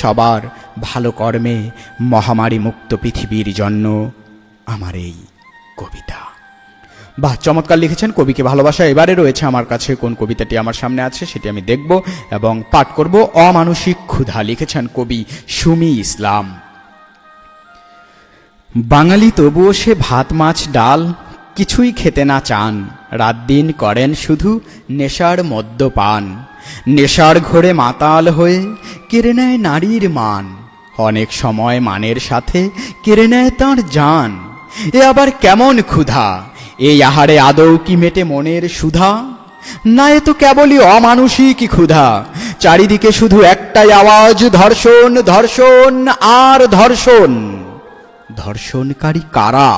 A: সবার ভালো কর্মে মহামারী মুক্ত পৃথিবীর জন্য আমার এই কবিতা। বাহ, চমৎকার লিখেছেন, কবিকে ভালোবাসা। এবারে রয়েছে আমার কাছে কোন কবিতাটি আমার সামনে আছে সেটি আমি দেখব এবং পাঠ করব। অমানসিক ক্ষুধা, লিখেছেন কবি সুমি ইসলাম। বাঙালি তবুও সে ভাত মাছ ডাল কিছুই খেতে না চান, রাত দিন করেন শুধু নেশার মদ্যপান। নেশার ঘোরে মাতাল হয়ে কেড়ে নেয় নারীর মান, অনেক সময় মানের সাথে কেড়ে নেয় তাঁর জান। এ আবার কেমন ক্ষুধা, এই আহারে আদৌ কি মেটে মনের সুধা? না, এ তো কেবলই অমানুষিক ক্ষুধা। চারিদিকে শুধু একটাই আওয়াজ, ধর্ষণ ধর্ষণ আর ধর্ষণ। ধর্ষণকারী কারা?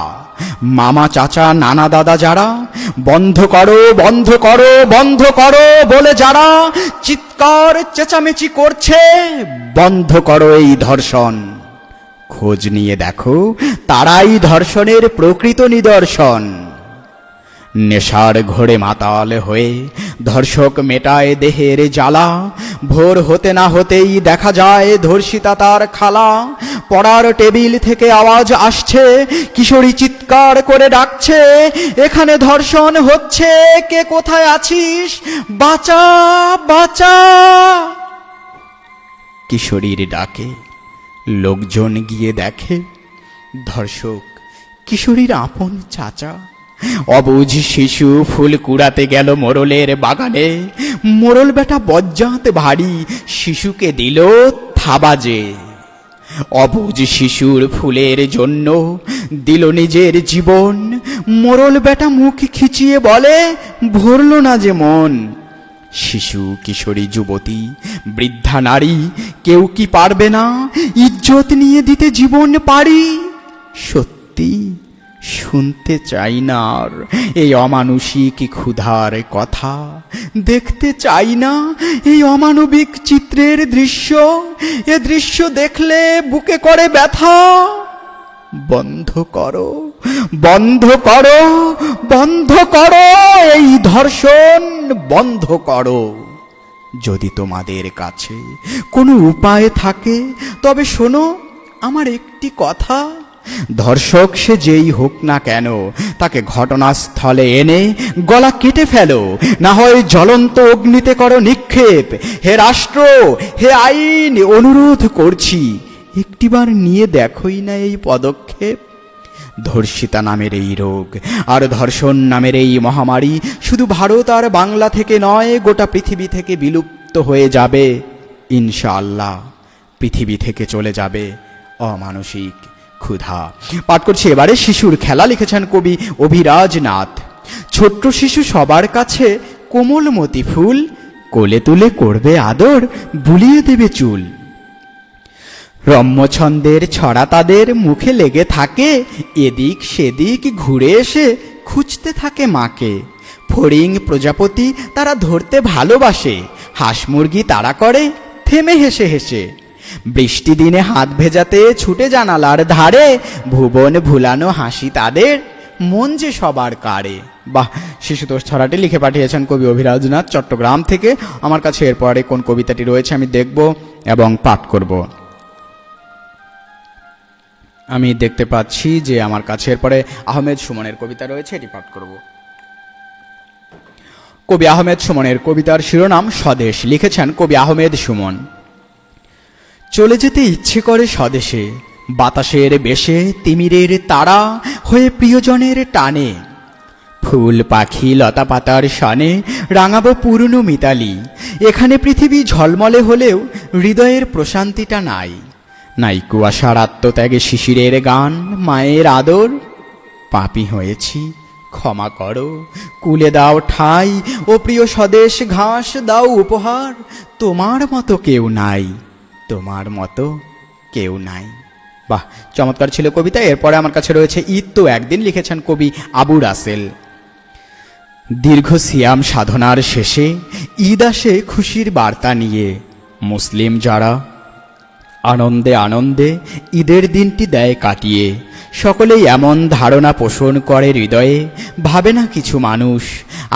A: মামা চাচা নানা দাদা যারা, বন্ধ করো বন্ধ করো বন্ধ করো বলে যারা চিৎকার চেঁচামেচি করছে, বন্ধ করো এই ধর্ষণ। খোঁজ নিয়ে দেখো, তারাই ধর্ষণের প্রকৃত নিদর্শন। নেশার ঘোরে মাতাল হয়ে ধর্ষক মেটায় দেহের জ্বালা, ভোর হতে না হতেই দেখা যায় ধর্ষিতা তার খালা। পড়ার টেবিল থেকে আওয়াজ আসছে, কিশোরী চিৎকার করে ডাকছে, এখানে ধর্ষণ হচ্ছে, কে কোথায় আছিস, বাঁচা বাঁচা। কিশোরীর ডাকে লোকজন গিয়ে দেখে, ধর্ষক কিশোরীর আপন চাচা। অবুঝ শিশু ফুল কুড়াতে গেল মোরলের বাগানে, মোরল বেটা বজ্জাত ভারী শিশুকে দিল থাবাজে। অবুঝ শিশুর ফুলের জন্য দিল নিজের জীবন, মোরল বেটা মুখ খিচিয়ে বলে ভরল না যে মন। শিশু কিশোরী যুবতী বৃদ্ধা নারী কেউ কি পারবে না ইজ্জত নিয়ে দিতে জীবন পারি? সত্যি শুনতে চাই না আর এই অমানুষিক ক্ষুধার কথা, দেখতে চাই না এই অমানবিক চিত্রের দৃশ্য। এ দৃশ্য দেখলে বুকে করে ব্যথা। বন্ধ করো বন্ধ করো বন্ধ করো এই ধর্ষণ, বন্ধ করো। যদি তোমাদের কাছে কোনো উপায় থাকে তবে শোনো আমার একটি কথা। ধর্ষক সে যেই হোক না কেন, তাকে ঘটনাস্থলে এনে গলা কেটে ফেলো, না হয় জ্বলন্ত অগ্নিতে করো নিক্ষেপ। হে রাষ্ট্র, হে আইন, অনুরোধ করছি একটিবার নিয়ে দেখোই না এই পদক্ষেপ। ধর্ষিতা নামের এই রোগ আর ধর্ষণ নামের এই মহামারী শুধু ভারত আর বাংলা থেকে নয়, গোটা পৃথিবী থেকে বিলুপ্ত হয়ে যাবে ইনশাআল্লাহ। পৃথিবী থেকে চলে যাবে অমানসিক ক্ষুধা। পাঠ করছি এবারে শিশুর খেলা, লিখেছেন কবি অভিরাজ নাথ। ছোট্ট শিশু সবার কাছে কোমলমতি ফুল, কোলে তুলে করবে আদর, বুলিয়ে দেবে চুল। রম্যছন্দের ছড়া তাদের মুখে লেগে থাকে, এদিক সেদিক ঘুরে এসে খুঁজতে থাকে মাকে। ফড়িং প্রজাপতি তারা ধরতে ভালোবাসে, হাঁস মুরগি তারা করে থেমে হেসে হেসে। বৃষ্টি দিনে হাত ভেজাতে ছুটে জানালার ধারে, ভুবন ভুলানো হাসি তাদের মন যে সবার কারে। বাহ, শিশুতোষ ছড়াটি লিখে পাঠিয়েছেন কবি অভিরাজনাথ চট্টগ্রাম থেকে। আমার কাছে এরপরে কোন কবিতাটি রয়েছে আমি দেখব এবং পাঠ করব। আমি দেখতে পাচ্ছি যে আমার কাছে এরপরে আহমেদ সুমনের কবিতা রয়েছে, এটি পাঠ করব। কবি আহমেদ সুমনের কবিতার শিরোনাম স্বদেশ, লিখেছেন কবি আহমেদ সুমন। চলে যেতে ইচ্ছে করে স্বদেশে, বাতাসের বেশে তিমিরের তারা হয়ে প্রিয়জনের টানে। ফুল পাখি লতা পাতার শানে রাঙাবো পুরনো মিতালি। এখানে পৃথিবী ঝলমলে হলেও হৃদয়ের প্রশান্তিটা নাই। নাই কুয়াশার আত্মত্যাগে শিশিরের গান, মায়ের আদর। পাপী হয়েছি ক্ষমা করো, কুলে দাও ঠাই, ও প্রিয় স্বদেশ ঘাস দাও উপহার। তোমার মতো কেউ নাই, তোমার মতো কেউ নাই। বাহ, চমৎকার ছিল কবিতা। এরপরে আমার কাছে রয়েছে ঈদ তো একদিন, লিখেছেন কবি আবু রাসেল। দীর্ঘ সিয়াম সাধনার শেষে ঈদ আসে খুশির বার্তা নিয়ে। মুসলিম যারা আনন্দে আনন্দে ঈদের দিনটি দেয় কাটিয়ে। সকলেই এমন ধারণা পোষণ করে হৃদয়ে, ভাবে না কিছু মানুষ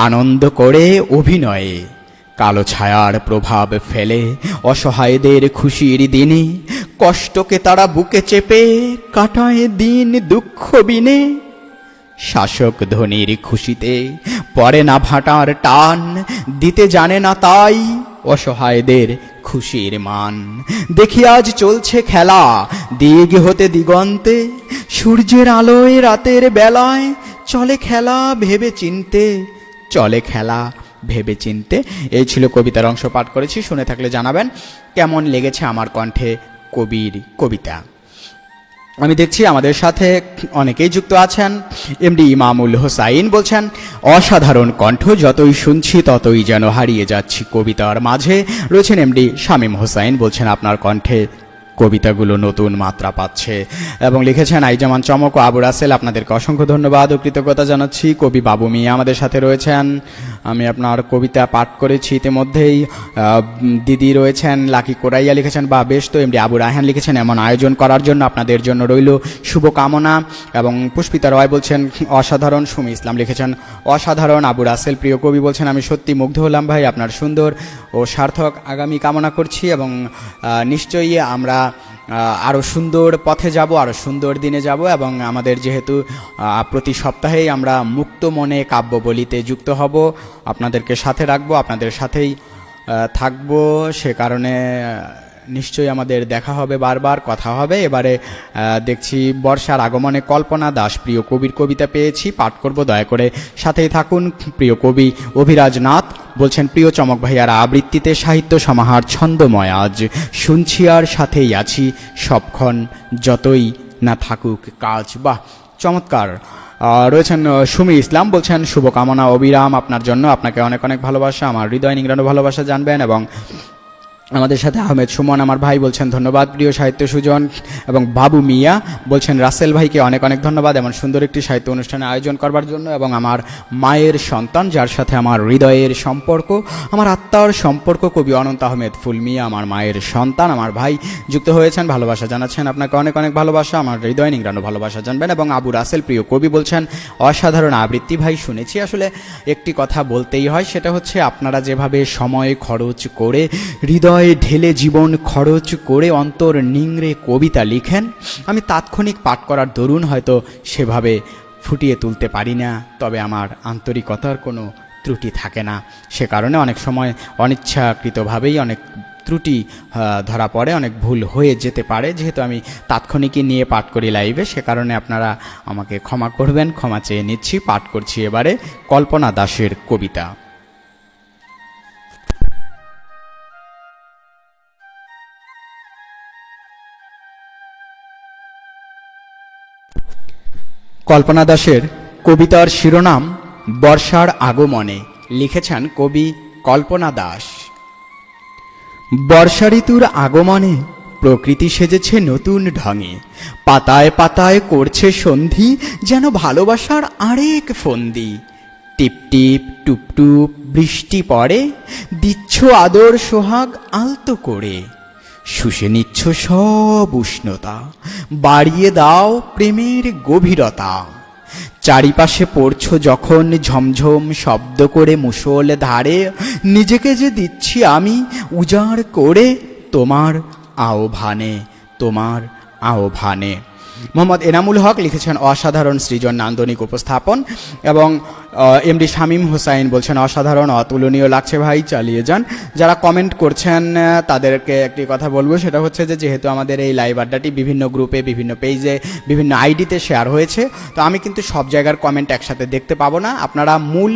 A: আনন্দ করে অভিনয়ে। কালো ছায়ার প্রভাব ফেলে অসহায়দের খুশির দিনে, কষ্টকে তারা বুকে চেপে কাটায় দিন দুঃখ বিনে। শাসক ধনীর খুশিতে পড়ে না ভাটার টান, দিতে জানে না তাই অসহায়দের খুশির মান। দেখি আজ চলছে খেলা দিগ হতে দিগন্তে, সূর্যের আলোয় রাতের বেলায় চলে খেলা ভেবে চিনতে, চলে খেলা ভেবে চিনতে। এই ছিল কবিতার অংশ পাঠ করেছি, শুনে থাকলে জানাবেন কেমন লেগেছে আমার কণ্ঠে কবির কবিতা। আমি দেখছি আমাদের সাথে অনেকেই যুক্ত আছেন। এমডি ইমামুল হোসাইন বলছেন, অসাধারণ কণ্ঠ, যতই শুনছি ততই যেন হারিয়ে যাচ্ছি কবিতার মাঝে। রয়েছেন এমডি শামীম হোসাইন, বলছেন আপনার কণ্ঠে কবিতাগুলো নতুন মাত্রা পাচ্ছে। এবং লিখেছেন আইজামান চমক ও আবু রাসেল, আপনাদেরকে অসংখ্য ধন্যবাদ ও কৃতজ্ঞতা জানাচ্ছি। কবি বাবু মিয়া আমাদের সাথে রয়েছেন, আমি আপনার কবিতা পাঠ করেছি ইতিমধ্যেই। দিদি রয়েছেন লাকি কোরাইয়া, লিখেছেন বা বেশ তো। এমডি আবু রায়হান লিখেছেন, এমন আয়োজন করার জন্য আপনাদের জন্য রইল শুভকামনা। এবং পুষ্পিতা রয় বলছেন অসাধারণ। সুমি ইসলাম লিখেছেন অসাধারণ। আবু রাসেল প্রিয় কবি বলছেন, আমি সত্যি মুগ্ধ হলাম ভাই, আপনার সুন্দর ও সার্থক আগামী কামনা করছি। এবং নিশ্চয়ই আমরা আরও সুন্দর পথে যাব, আরও সুন্দর দিনে যাব। এবং আমাদের যেহেতু প্রতি সপ্তাহেই আমরা মুক্ত মনে কাব্য বলিতে যুক্ত হব, আপনাদেরকে সাথে রাখবো, আপনাদের সাথেই থাকবো, সে কারণে নিশ্চয়ই আমাদের দেখা হবে, বারবার কথা হবে। এবারে দেখছি বর্ষার আগমনে কল্পনা দাস প্রিয় কবির কবিতা পেয়েছি, পাঠ করব, দয়া করে সাথেই থাকুন। প্রিয় কবি অভিরাজনাথ বলছেন, প্রিয় চমক ভাইয়ার আবৃত্তিতে সাহিত্য সমাহার ছন্দময় আজ শুনছি আর সাথেই আছি সবক্ষণ, যতই না থাকুক কাজ। বাহ, চমৎকার। রয়েছেন সুমি ইসলাম, বলছেন শুভকামনা অবিরাম আপনার জন্য, আপনাকে অনেক অনেক ভালোবাসা, আমার হৃদয় নিংড়ানো ভালোবাসা জানবেন। এবং আমাদের সাথে আহমেদ সুমন আমার ভাই বলছেন ধন্যবাদ প্রিয় সাহিত্য সুজন। এবং বাবু মিয়া বলছেন রাসেল ভাইকে অনেক অনেক ধন্যবাদ এমন সুন্দর একটি সাহিত্য অনুষ্ঠানে আয়োজন করবার জন্য। এবং আমার মায়ের সন্তান, যার সাথে আমার হৃদয়ের সম্পর্ক, আমার আত্মার সম্পর্ক, কবি অনন্ত আহমেদ ফুল মিয়া আমার মায়ের সন্তান, আমার ভাই যুক্ত হয়েছেন, ভালোবাসা জানাচ্ছেন, আপনাকে অনেক অনেক ভালোবাসা, আমার হৃদয় নিংড়ানো ভালোবাসা জানবেন। এবং আবু রাসেল প্রিয় কবি বলছেন অসাধারণ আবৃত্তি ভাই, শুনেছি। আসলে একটি কথা বলতেই হয়, সেটা হচ্ছে আপনারা যেভাবে সময় খরচ করে, হৃদয় ঢেলে জীবন খরচ করে অন্তর নিংড়ে কবিতা লিখেন, আমি তাৎক্ষণিক পাঠ করার দরুন হয়তো সেভাবে ফুটিয়ে তুলতে পারি না, তবে আমার আন্তরিকতার কোনো ত্রুটি থাকে না। সে কারণে অনেক সময় অনিচ্ছাকৃতভাবেই অনেক ত্রুটি ধরা পড়ে, অনেক ভুল হয়ে যেতে পারে। যেহেতু আমি তাৎক্ষণিকই নিয়ে পাঠ করি লাইভে, সে কারণে আপনারা আমাকে ক্ষমা করবেন, ক্ষমা চেয়ে নিচ্ছি। পাঠ করছি এবারে কল্পনা দাসের কবিতা। কল্পনা দাসের কবিতার শিরোনাম বর্ষার আগমনে, লিখেছেন কবি কল্পনা দাস। বর্ষা ঋতুর আগমনে প্রকৃতি সেজেছে নতুন ঢঙে, পাতায় পাতায় করছে সন্ধি, যেন ভালোবাসার আরেক ফন্দি। টিপ টিপ টুপ টুপ বৃষ্টি পড়ে, দিচ্ছ আদর সোহাগ আলতো করে, শুষে নিচ্ছ সব উষ্ণতা, বাড়িয়ে দাও প্রেমের গভীরতা। চারিপাশে পড়ছো যখন ঝমঝম শব্দ করে মুষল ধারে, নিজেকে যে দিচ্ছি আমি উজাড় করে তোমার আহ্বানে, তোমার আহ্বানে। মোহাম্মদ এনামুল হক লিখেছেন অসাধারণ সৃজন নান্দনিক উপস্থাপন, এবং এমডি শামীম হোসাইন বলছেন অসাধারণ অতুলনীয় লাগছে ভাই, চালিয়ে যান। যারা কমেন্ট করছেন তাদেরকে একটি কথা বলবো, সেটা হচ্ছে যে যেহেতু আমাদের এই লাইভ আড্ডাটি বিভিন্ন গ্রুপে, বিভিন্ন পেজে, বিভিন্ন আইডিতে শেয়ার হয়েছে, তো আমি কিন্তু সব জায়গার কমেন্ট একসাথে দেখতে পাবো না। আপনারা মূল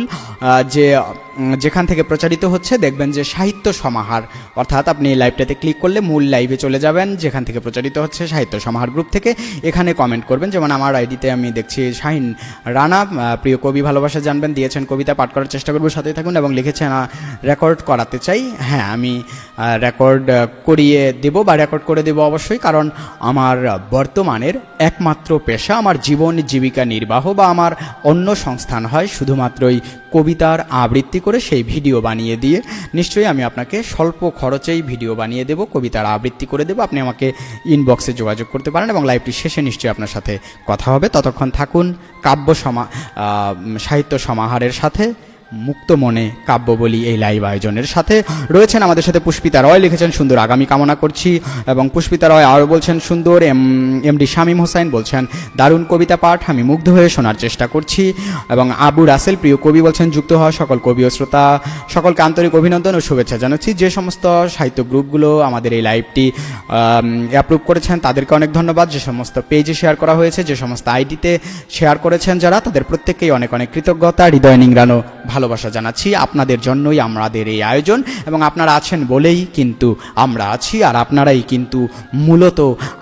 A: যেখান থেকে প্রচারিত হচ্ছে দেখবেন যে সাহিত্য সমাহার, অর্থাৎ আপনি এই লাইভটাতে ক্লিক করলে মূল লাইভে চলে যাবেন, যেখান থেকে প্রচারিত হচ্ছে সাহিত্য সমাহার গ্রুপ থেকে, এখানে কমেন্ট করবেন। যেমন আমার আইডিতে আমি দেখছি শাহিন রানা, প্রিয় কবি ভালোবাসা জানবেন, দিয়েছেন কবিতা পাঠ করার চেষ্টা করবো, সাথেই থাকুন, এবং লিখেছেন রেকর্ড করাতে চাই। হ্যাঁ, আমি রেকর্ড করিয়ে দেব বা রেকর্ড করে দেব অবশ্যই, কারণ আমার বর্তমানের একমাত্র পেশা, আমার জীবন জীবিকা নির্বাহ বা আমার অন্য সংস্থান হয় শুধুমাত্রই কবিতার আবৃত্তি করে সেই ভিডিও বানিয়ে দিয়ে। নিশ্চয়ই আমি আপনাকে স্বল্প খরচেই ভিডিও বানিয়ে দেব, কবিতার আবৃত্তি করে দেব। আপনি আমাকে ইনবক্সে যোগাযোগ করতে পারেন, এবং লাইভটি শেষে নিশ্চয়ই আপনার সাথে কথা হবে। ততক্ষণ থাকুন সাহিত্য সমাহারের সাথে, মুক্ত মনে কাব্য বলি এই লাইভ আয়োজনের সাথে। রয়েছেন আমাদের সাথে পুষ্পিতা রয়, লিখেছেন সুন্দর আগামী কামনা করছি, এবং পুষ্পিতা রয় আরও বলছেন সুন্দর। এমডি শামীম হোসাইন বলছেন দারুণ কবিতা পাঠ, আমি মুগ্ধ হয়ে শোনার চেষ্টা করছি, এবং আবু রাসেল প্রিয় কবি বলছেন যুক্ত হওয়া সকল কবি ও শ্রোতা সকলকে আন্তরিক অভিনন্দন ও শুভেচ্ছা জানাচ্ছি। যে সমস্ত সাহিত্য গ্রুপগুলো আমাদের এই লাইভটি অ্যাপ্রুভ করেছেন তাদেরকে অনেক ধন্যবাদ। যে সমস্ত পেজে শেয়ার করা হয়েছে, যে সমস্ত আইডিতে শেয়ার করেছেন যারা, তাদের প্রত্যেককেই অনেক অনেক কৃতজ্ঞতা, হৃদয় নিংড়ানো ভালোবাসা জানাচ্ছি। আপনাদের জন্যই আমাদের এই আয়োজন, এবং আপনারা আছেন বলেই কিন্তু আমরা আছি, আর আপনারাই কিন্তু মূলত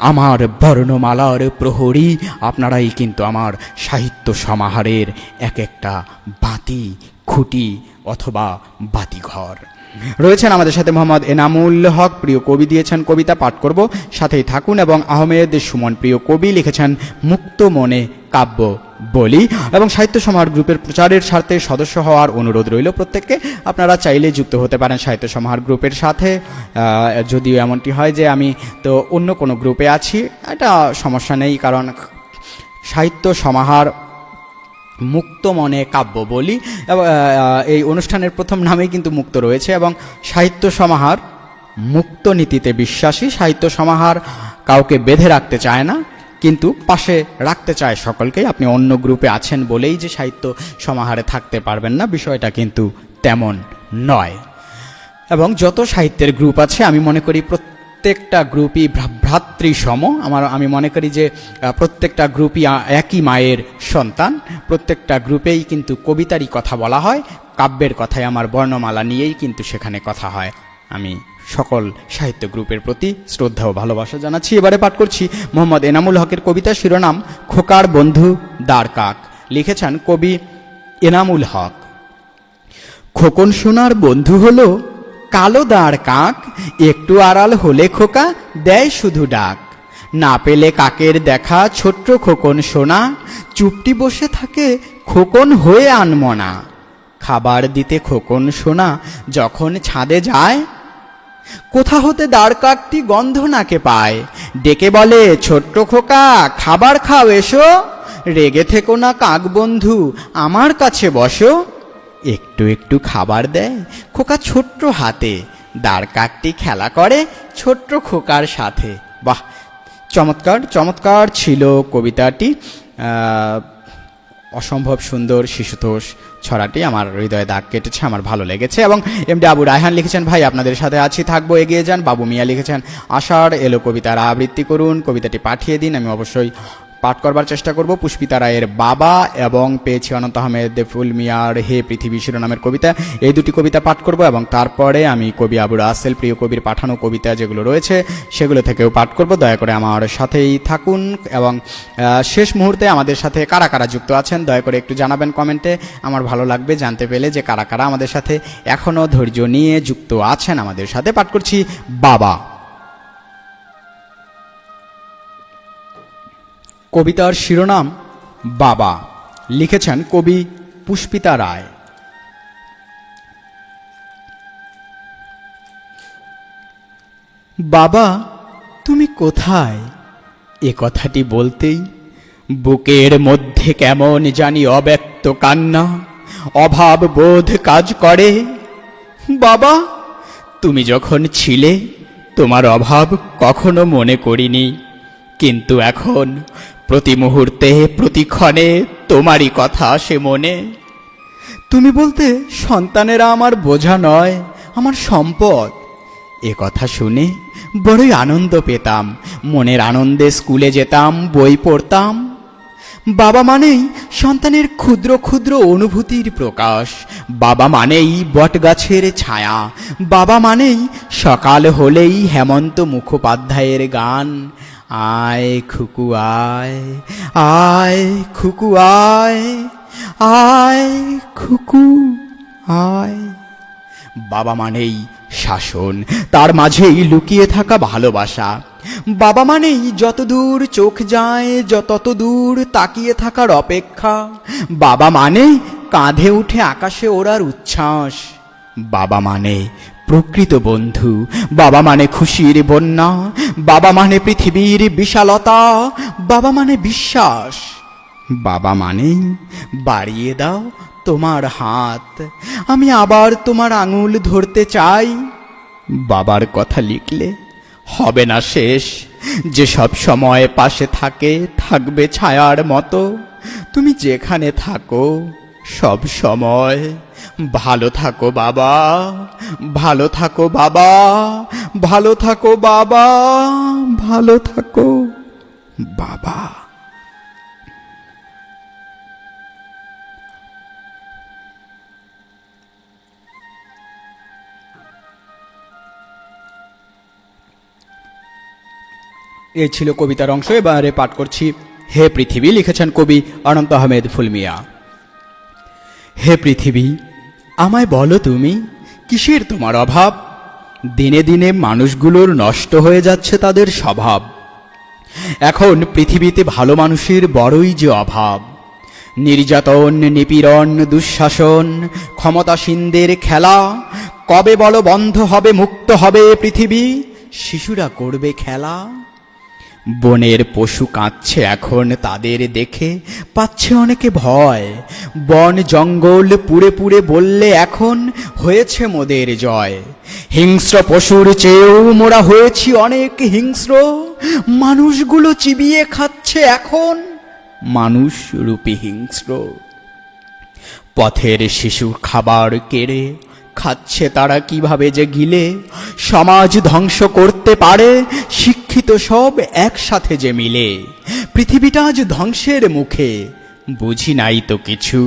A: আমার বর্ণমালার প্রহরী, আপনারাই কিন্তু আমার সাহিত্য সমাহারের এক একটা বাতি খুঁটি অথবা বাতিঘর। রয়েছেন আমাদের সাথে মোহাম্মদ এনামুল হক, প্রিয় কবি দিয়েছেন কবিতা পাঠ করব, সাথেই থাকুন, এবং আহমেদ সুমন প্রিয় কবি লিখেছেন মুক্ত মনে কাব্য বলি, এবং সাহিত্য সমাহার গ্রুপের প্রচারের স্বার্থে সদস্য হওয়ার অনুরোধ রইল প্রত্যেককে। আপনারা চাইলে যুক্ত হতে পারেন সাহিত্য সমাহার গ্রুপের সাথে। যদিও এমনটি হয় যে আমি তো অন্য কোনো গ্রুপে আছি, এটা সমস্যা নেই, কারণ সাহিত্য সমাহার মুক্ত মনে কাব্য বলি এই অনুষ্ঠানের প্রথম নামেই কিন্তু মুক্ত রয়েছে, এবং সাহিত্য সমাহার মুক্ত নীতিতে বিশ্বাসী। সাহিত্য সমাহার কাউকে বেঁধে রাখতে চায় না, কিন্তু পাশে রাখতে চায় সকলকেই। আপনি অন্য গ্রুপে আছেন বলেই যে সাহিত্য সমাহারে থাকতে পারবেন না, বিষয়টা কিন্তু তেমন নয়। এবং যত সাহিত্যের গ্রুপ আছে আমি মনে করি প্রত্যেকটা গ্রুপই ভ্রাতৃসম। আমি মনে করি যে প্রত্যেকটা গ্রুপই একই মায়ের সন্তান। প্রত্যেকটা গ্রুপেই কিন্তু কবিতারই কথা বলা হয়, কাব্যের কথায় আমার বর্ণমালা নিয়েই কিন্তু সেখানে কথা হয়। আমি সকল সাহিত্য গ্রুপের প্রতি শ্রদ্ধা ও ভালোবাসা জানাচ্ছি। এবারে পাঠ করছি মোহাম্মদ এনামুল হকের কবিতা, শিরোনাম খোকার বন্ধু দ্বারকাক। লিখেছেন কবি এনামুল হক। খোকন সোনার বন্ধু হলো কালো দাঁড় কাক, একটু আড়াল হলে খোকা দেয় শুধু ডাক। না পেলে কাকের দেখা ছোট্ট খোকন সোনা, চুপটি বসে থাকে খোকন হয়ে আনমনা। খাবার দিতে খোকন সোনা যখন ছাদে যায়, কোথা হতে দাঁড় কাকটি গন্ধ নাকে পায়। ডেকে বলে ছোট্ট খোকা খাবার খাও এসো, রেগে থেকো না কাক বন্ধু আমার কাছে বসো। একটু একটু খাবার দেয় খোকা ছোট্ট হাতে, দাঁড় কাকটি খেলা করে ছোট্ট খোকার সাথে। বাহ, চমৎকার চমৎকার ছিল কবিতাটি। অসম্ভব সুন্দর শিশুতোষ ছড়াটি আমার হৃদয়ে দাগ কেটেছে, আমার ভালো লেগেছে। এবং এমডি আবু রায়হান লিখেছেন ভাই আপনাদের সাথে আছি, থাকবো, এগিয়ে যান। বাবু মিয়া লিখেছেন আষাঢ় এলো কবিতার আবৃত্তি করুন, কবিতাটি পাঠিয়ে দিন, আমি অবশ্যই পাঠ করবার চেষ্টা করব। পুষ্পিতা রায়ের বাবা, এবং পেয়েছি অনন্ত আহমেদ ফুল মিয়ার হে পৃথিবী শিরোনামের কবিতা। এই দুটি কবিতা পাঠ করব, এবং তারপরে আমি কবি আবু রাসেল প্রিয় কবির পাঠানো কবিতা যেগুলো রয়েছে সেগুলো থেকেও পাঠ করব। দয়া করে আমার সাথেই থাকুন, এবং শেষ মুহূর্তে আমাদের সাথে কারা কারা যুক্ত আছেন দয়া করে একটু জানাবেন কমেন্টে। আমার ভালো লাগবে জানতে পেলে যে কারা কারা আমাদের সাথে এখনও ধৈর্য নিয়ে যুক্ত আছেন আমাদের সাথে। পাঠ করছি বাবা। কবিতার শিরোনাম বাবা, লিখেছেন কবি পুষ্পিতা রায়। বাবা তুমি কোথায়, এ কথাটি বলতেই বুকের মধ্যে কেমন জানি অব্যক্ত কান্না, অভাব বোধ কাজ করে। বাবা, তুমি যখন ছিলে তোমার অভাব কখনো মনে করিনি, কিন্তু এখন প্রতি মুহূর্তে প্রতিক্ষণে তোমারই কথা আসে মনে। তুমি বলতে সন্তানেরা আমার বোঝা নয়, আমার সম্পদ। এ কথা শুনে বড়ই আনন্দ পেতাম, মনের আনন্দে স্কুলে যেতাম, বই পড়তাম। বাবা মানেই সন্তানের ক্ষুদ্র ক্ষুদ্র অনুভূতির প্রকাশ, বাবা মানেই বটগাছের ছায়া, বাবা মানেই সকাল হলেই হেমন্ত মুখোপাধ্যায়ের গান, আয় খুকু আয়, আয় খুকু আয়, আয় খুকু আয়। বাবা মানেই শাসন, তার মাঝেই লুকিয়ে থাকা ভালোবাসা। বাবা মানেই যতদূর চোখ যায় ততদূর তাকিয়ে থাকার অপেক্ষা। বাবা মানে কাঁধে উঠে আকাশে ওড়ার উচ্ছ্বাস। বাবা মানে প্রকৃত বন্ধু, বাবা মানে খুশির বন্যা, বাবা মানে পৃথিবীর বিশালতা, বাবা মানে বিশ্বাস। বাবা মানেই বাড়িয়ে দাও তোমার হাত, আমি আবার তোমার আঙুল ধরতে চাই। বাবার কথা লিখলে হবে না শেষ, যে সব সময় পাশে থাকে, থাকবে ছায়ার মতো। তুমি যেখানে থাকো সব সময় ভালো থাকো বাবা, ভালো থাকো বাবা, ভালো থাকো বাবা, ভালো থাকো বাবা। এই ছিল কবিতার অংশ। এবারে পাঠ করছি হে পৃথিবী, লিখেছেন কবি অনন্ত আহমেদ ফুলমিয়া। হে পৃথিবী, আমায় বলো তুমি কিসের তোমার অভাব? দিনে দিনে মানুষগুলোর নষ্ট হয়ে যাচ্ছে তাদের স্বভাব। এখন পৃথিবীতে ভালো মানুষের বড়ই যে অভাব। নির্যাতন, নিপীড়ন, দুঃশাসন, ক্ষমতাসীনদের খেলা, কবে বলো বন্ধ হবে, মুক্ত হবে পৃথিবী, শিশুরা করবে খেলা। বনের পশু কাঁদছে এখন তাদের দেখে, পাচ্ছে অনেকে ভয়। বন জঙ্গল পুড়ে পুড়ে বললে এখন হয়েছে মোদের জয়। হিংস্র পশুর চেয়েও মোরা হয়েছি অনেক হিংস্র, মানুষগুলো চিবিয়ে খাচ্ছে এখন মানুষ রূপী হিংস্র। পথের শিশু খাবার কেড়ে খাচ্ছে তারা কিভাবে যে গিলে, সমাজ ধ্বংস করতে পারে শিক্ষিত সব একসাথে যে মিলে। পৃথিবীটা আজ ধ্বংসের মুখে, বুঝি নাই তো কিছু।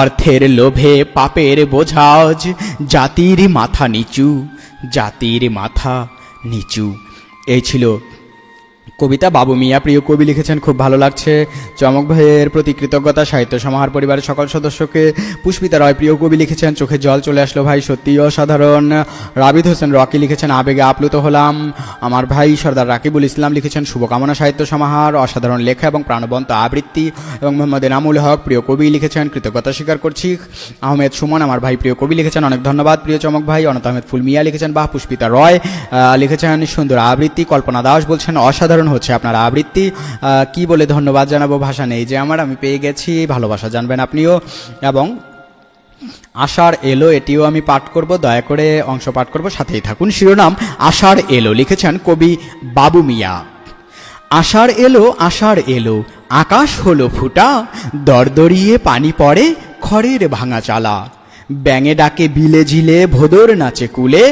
A: অর্থের লোভে পাপের বোঝা আজ জাতির মাথা নিচু, জাতির মাথা নিচু। এই ছিল কবিতা। বাবু মিয়া প্রিয় কবি লিখেছেন, খুব ভালো লাগছে। চমক ভাইয়ের প্রতি কৃতজ্ঞতা। সাহিত্য সমাহার পরিবারের সকল সদস্যকে। পুষ্পিতা রয় প্রিয় কবি লিখেছেন, চোখে জল চলে আসলো ভাই, সত্যিই অসাধারণ। রাবিদ হোসেন রকি লিখেছেন, আবেগে আপ্লুত হলাম। আমার ভাই সর্দার রাকিবুল ইসলাম লিখেছেন, শুভকামনা সাহিত্য সমাহার, অসাধারণ লেখা এবং প্রাণবন্ত আবৃত্তি। এবং মোহাম্মদ এনামুল হক প্রিয় কবি লিখেছেন, কৃতজ্ঞতা স্বীকার করছি। আহমেদ সুমন আমার ভাই প্রিয় কবি লিখেছেন, অনেক ধন্যবাদ প্রিয় চমক ভাই। অনন্ত আহমেদ ফুলমিয়া লিখেছেন, বাহ। পুষ্পিতা রয় লিখেছেন, সুন্দর আবৃত্তি। কল্পনা দাস বলছেন, অসাধারণ হচ্ছে আপনার আবৃত্তি, কি বলে ধন্যবাদ জানাবো, ভাষা নেই যে আমার, আমি পেয়ে গেছি। ভালোবাসা জানবেন আপনিও। এবং আষাঢ় এলো, এটিও আমি পাঠ করব, দয়া করে অংশ পাঠ করব, সাথেই থাকুন। শিরোনাম আষাঢ় এলো, লিখেছেন কবি বাবু মিয়া। আষাঢ় এলো, আষাঢ় এলো, আকাশ হলো ফুটা, দরদরিয়ে পানি পড়ে খড়ের ভাঙা চালা। ব্যাঙে ডাকে বিলে ঝিলে, ভোদর নাচে কুলে,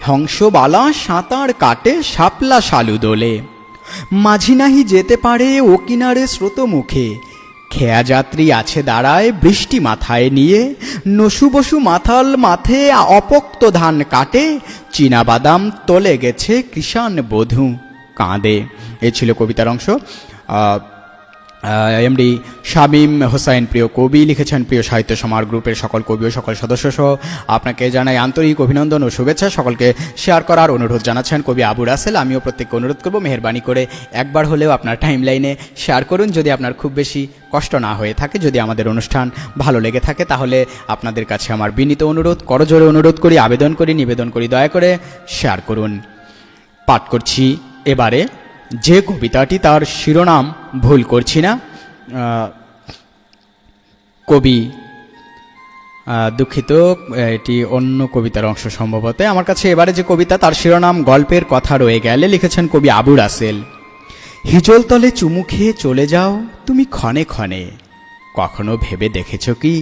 A: হংসবালা সাঁতার কাটে শাপলা শালু দোলে। মাঝি নাহি যেতে পারে ও কিনারে স্রোত মুখে, খেয়া যাত্রী আছে দাঁড়ায় বৃষ্টি মাথায় নিয়ে। নসু বসু মাথাল মাথে অপোক্ত ধান কাটে, চীনা বাদাম তলে গেছে কৃষাণ বধূ কাঁদে। এ ছিল কবিতার অংশ। এমডি শামীম হোসাইন প্রিয় কবি লিখেছেন, প্রিয় সাহিত্য সমাহার গ্রুপের সকল কবি ও সকল সদস্য সহ আপনাকে জানাই আন্তরিক অভিনন্দন ও শুভেচ্ছা। সকলকে শেয়ার করার অনুরোধ জানাচ্ছেন কবি আবু রাসেল। আমিও প্রত্যেককে অনুরোধ করব, মেহেরবানি করে একবার হলেও আপনার টাইমলাইনে শেয়ার করুন। যদি আপনার খুব বেশি কষ্ট না হয়ে থাকে, যদি আমাদের অনুষ্ঠান ভালো লেগে থাকে, তাহলে আপনাদের কাছে আমার বিনীত অনুরোধ, করজোরে অনুরোধ করি, আবেদন করি, নিবেদন করি, দয়া করে শেয়ার করুন। পাঠ করছি এবারে যে কবিতাটি, তার শিরোনাম ভুল করছি না, কবি দুঃখিত, এটি অন্য কবিতার অংশ সম্ভবত। আমার কাছে এবারে যে কবিতা, তার শিরোনাম গল্পের কথা রয়ে গেলে, লিখেছেন কবি আবু রাসেল। হিজল তলে চুমু খেয়ে চলে যাও তুমি ক্ষণে ক্ষণে, কখনো ভেবে দেখেছ কি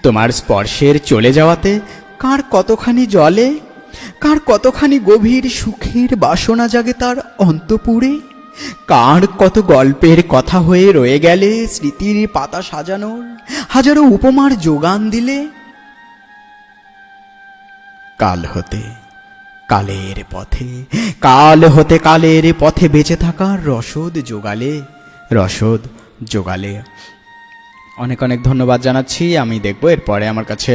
A: তোমার স্পর্শের চলে যাওয়াতে কার কতখানি জলে, কার কতখানি গভীর সুখের বাসনা জাগে তার অন্তপুরে, কার কত গল্পের কথা হয়ে রয়ে গেলে স্মৃতির পাতা সাজানোর হাজারো উপমার যোগান দিলে। কাল হতে কালের পথে, কাল হতে কালের পথে বেঁচে থাকার রসদ যোগালে, রসদ যোগালে। অনেক অনেক ধন্যবাদ জানাচ্ছি। আমি দেখব এরপরে আমার কাছে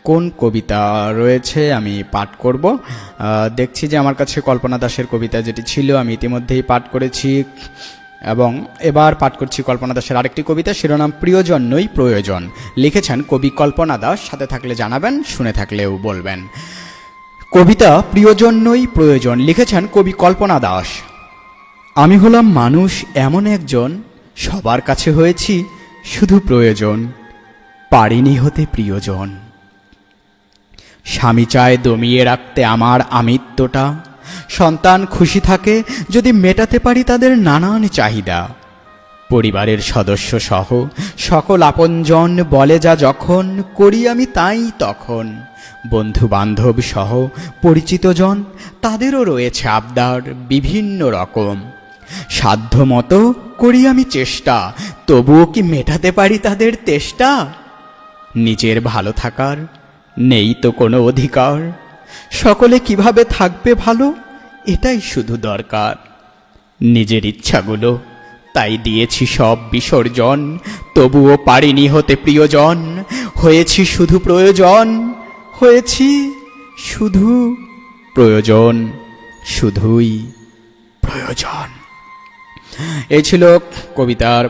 A: কোন কবিতা রয়েছে, আমি পাঠ করব। দেখছি যে আমার কাছে কল্পনা দাশের কবিতা যেটি ছিল আমি ইতিমধ্যেই পাঠ করেছি, এবং এবার পাঠ করছি কল্পনা দাশের আরেকটি কবিতা, শিরোনাম প্রিয়জন নই প্রয়োজন। লিখেছেন কবি কল্পনা দাস। সাথে থাকলে জানাবেন, শুনে থাকলেও বলবেন। কবিতা প্রিয়জন নই প্রয়োজন, লিখেছেন কবি কল্পনা দাস। আমি হলাম মানুষ এমন একজন, সবার কাছে হয়েছি শুধু প্রয়োজন, পারিনি হতে প্রিয়জন। স্বামী চায় দমিয়ে রাখতে আমার আমিত্বটা, সন্তান খুশি থাকে যদি মেটাতে পারি তাদের নানান চাহিদা। পরিবারের সদস্য সহ সকল আপনজন বলে যা যখন, করি আমি তাই তখন। বন্ধু বান্ধব সহ পরিচিতজন, তাদেরও রয়েছে আবদার বিভিন্ন রকম। সাধ্য মতো করি আমি চেষ্টা, তবুও কি মেটাতে পারি তাদের তেষ্টা? নিজের ভালো থাকার নেই তো কোনো অধিকার, সকলে কিভাবে থাকবে ভালো এটাই শুধু দরকার। নিজের ইচ্ছাগুলো তাই দিয়েছি সব বিসর্জন, তবুও পারিনি হতে প্রিয়জন। হয়েছি শুধু প্রয়োজন, হয়েছি শুধু প্রয়োজন, শুধুই প্রয়োজন। এই ছিল কবিতার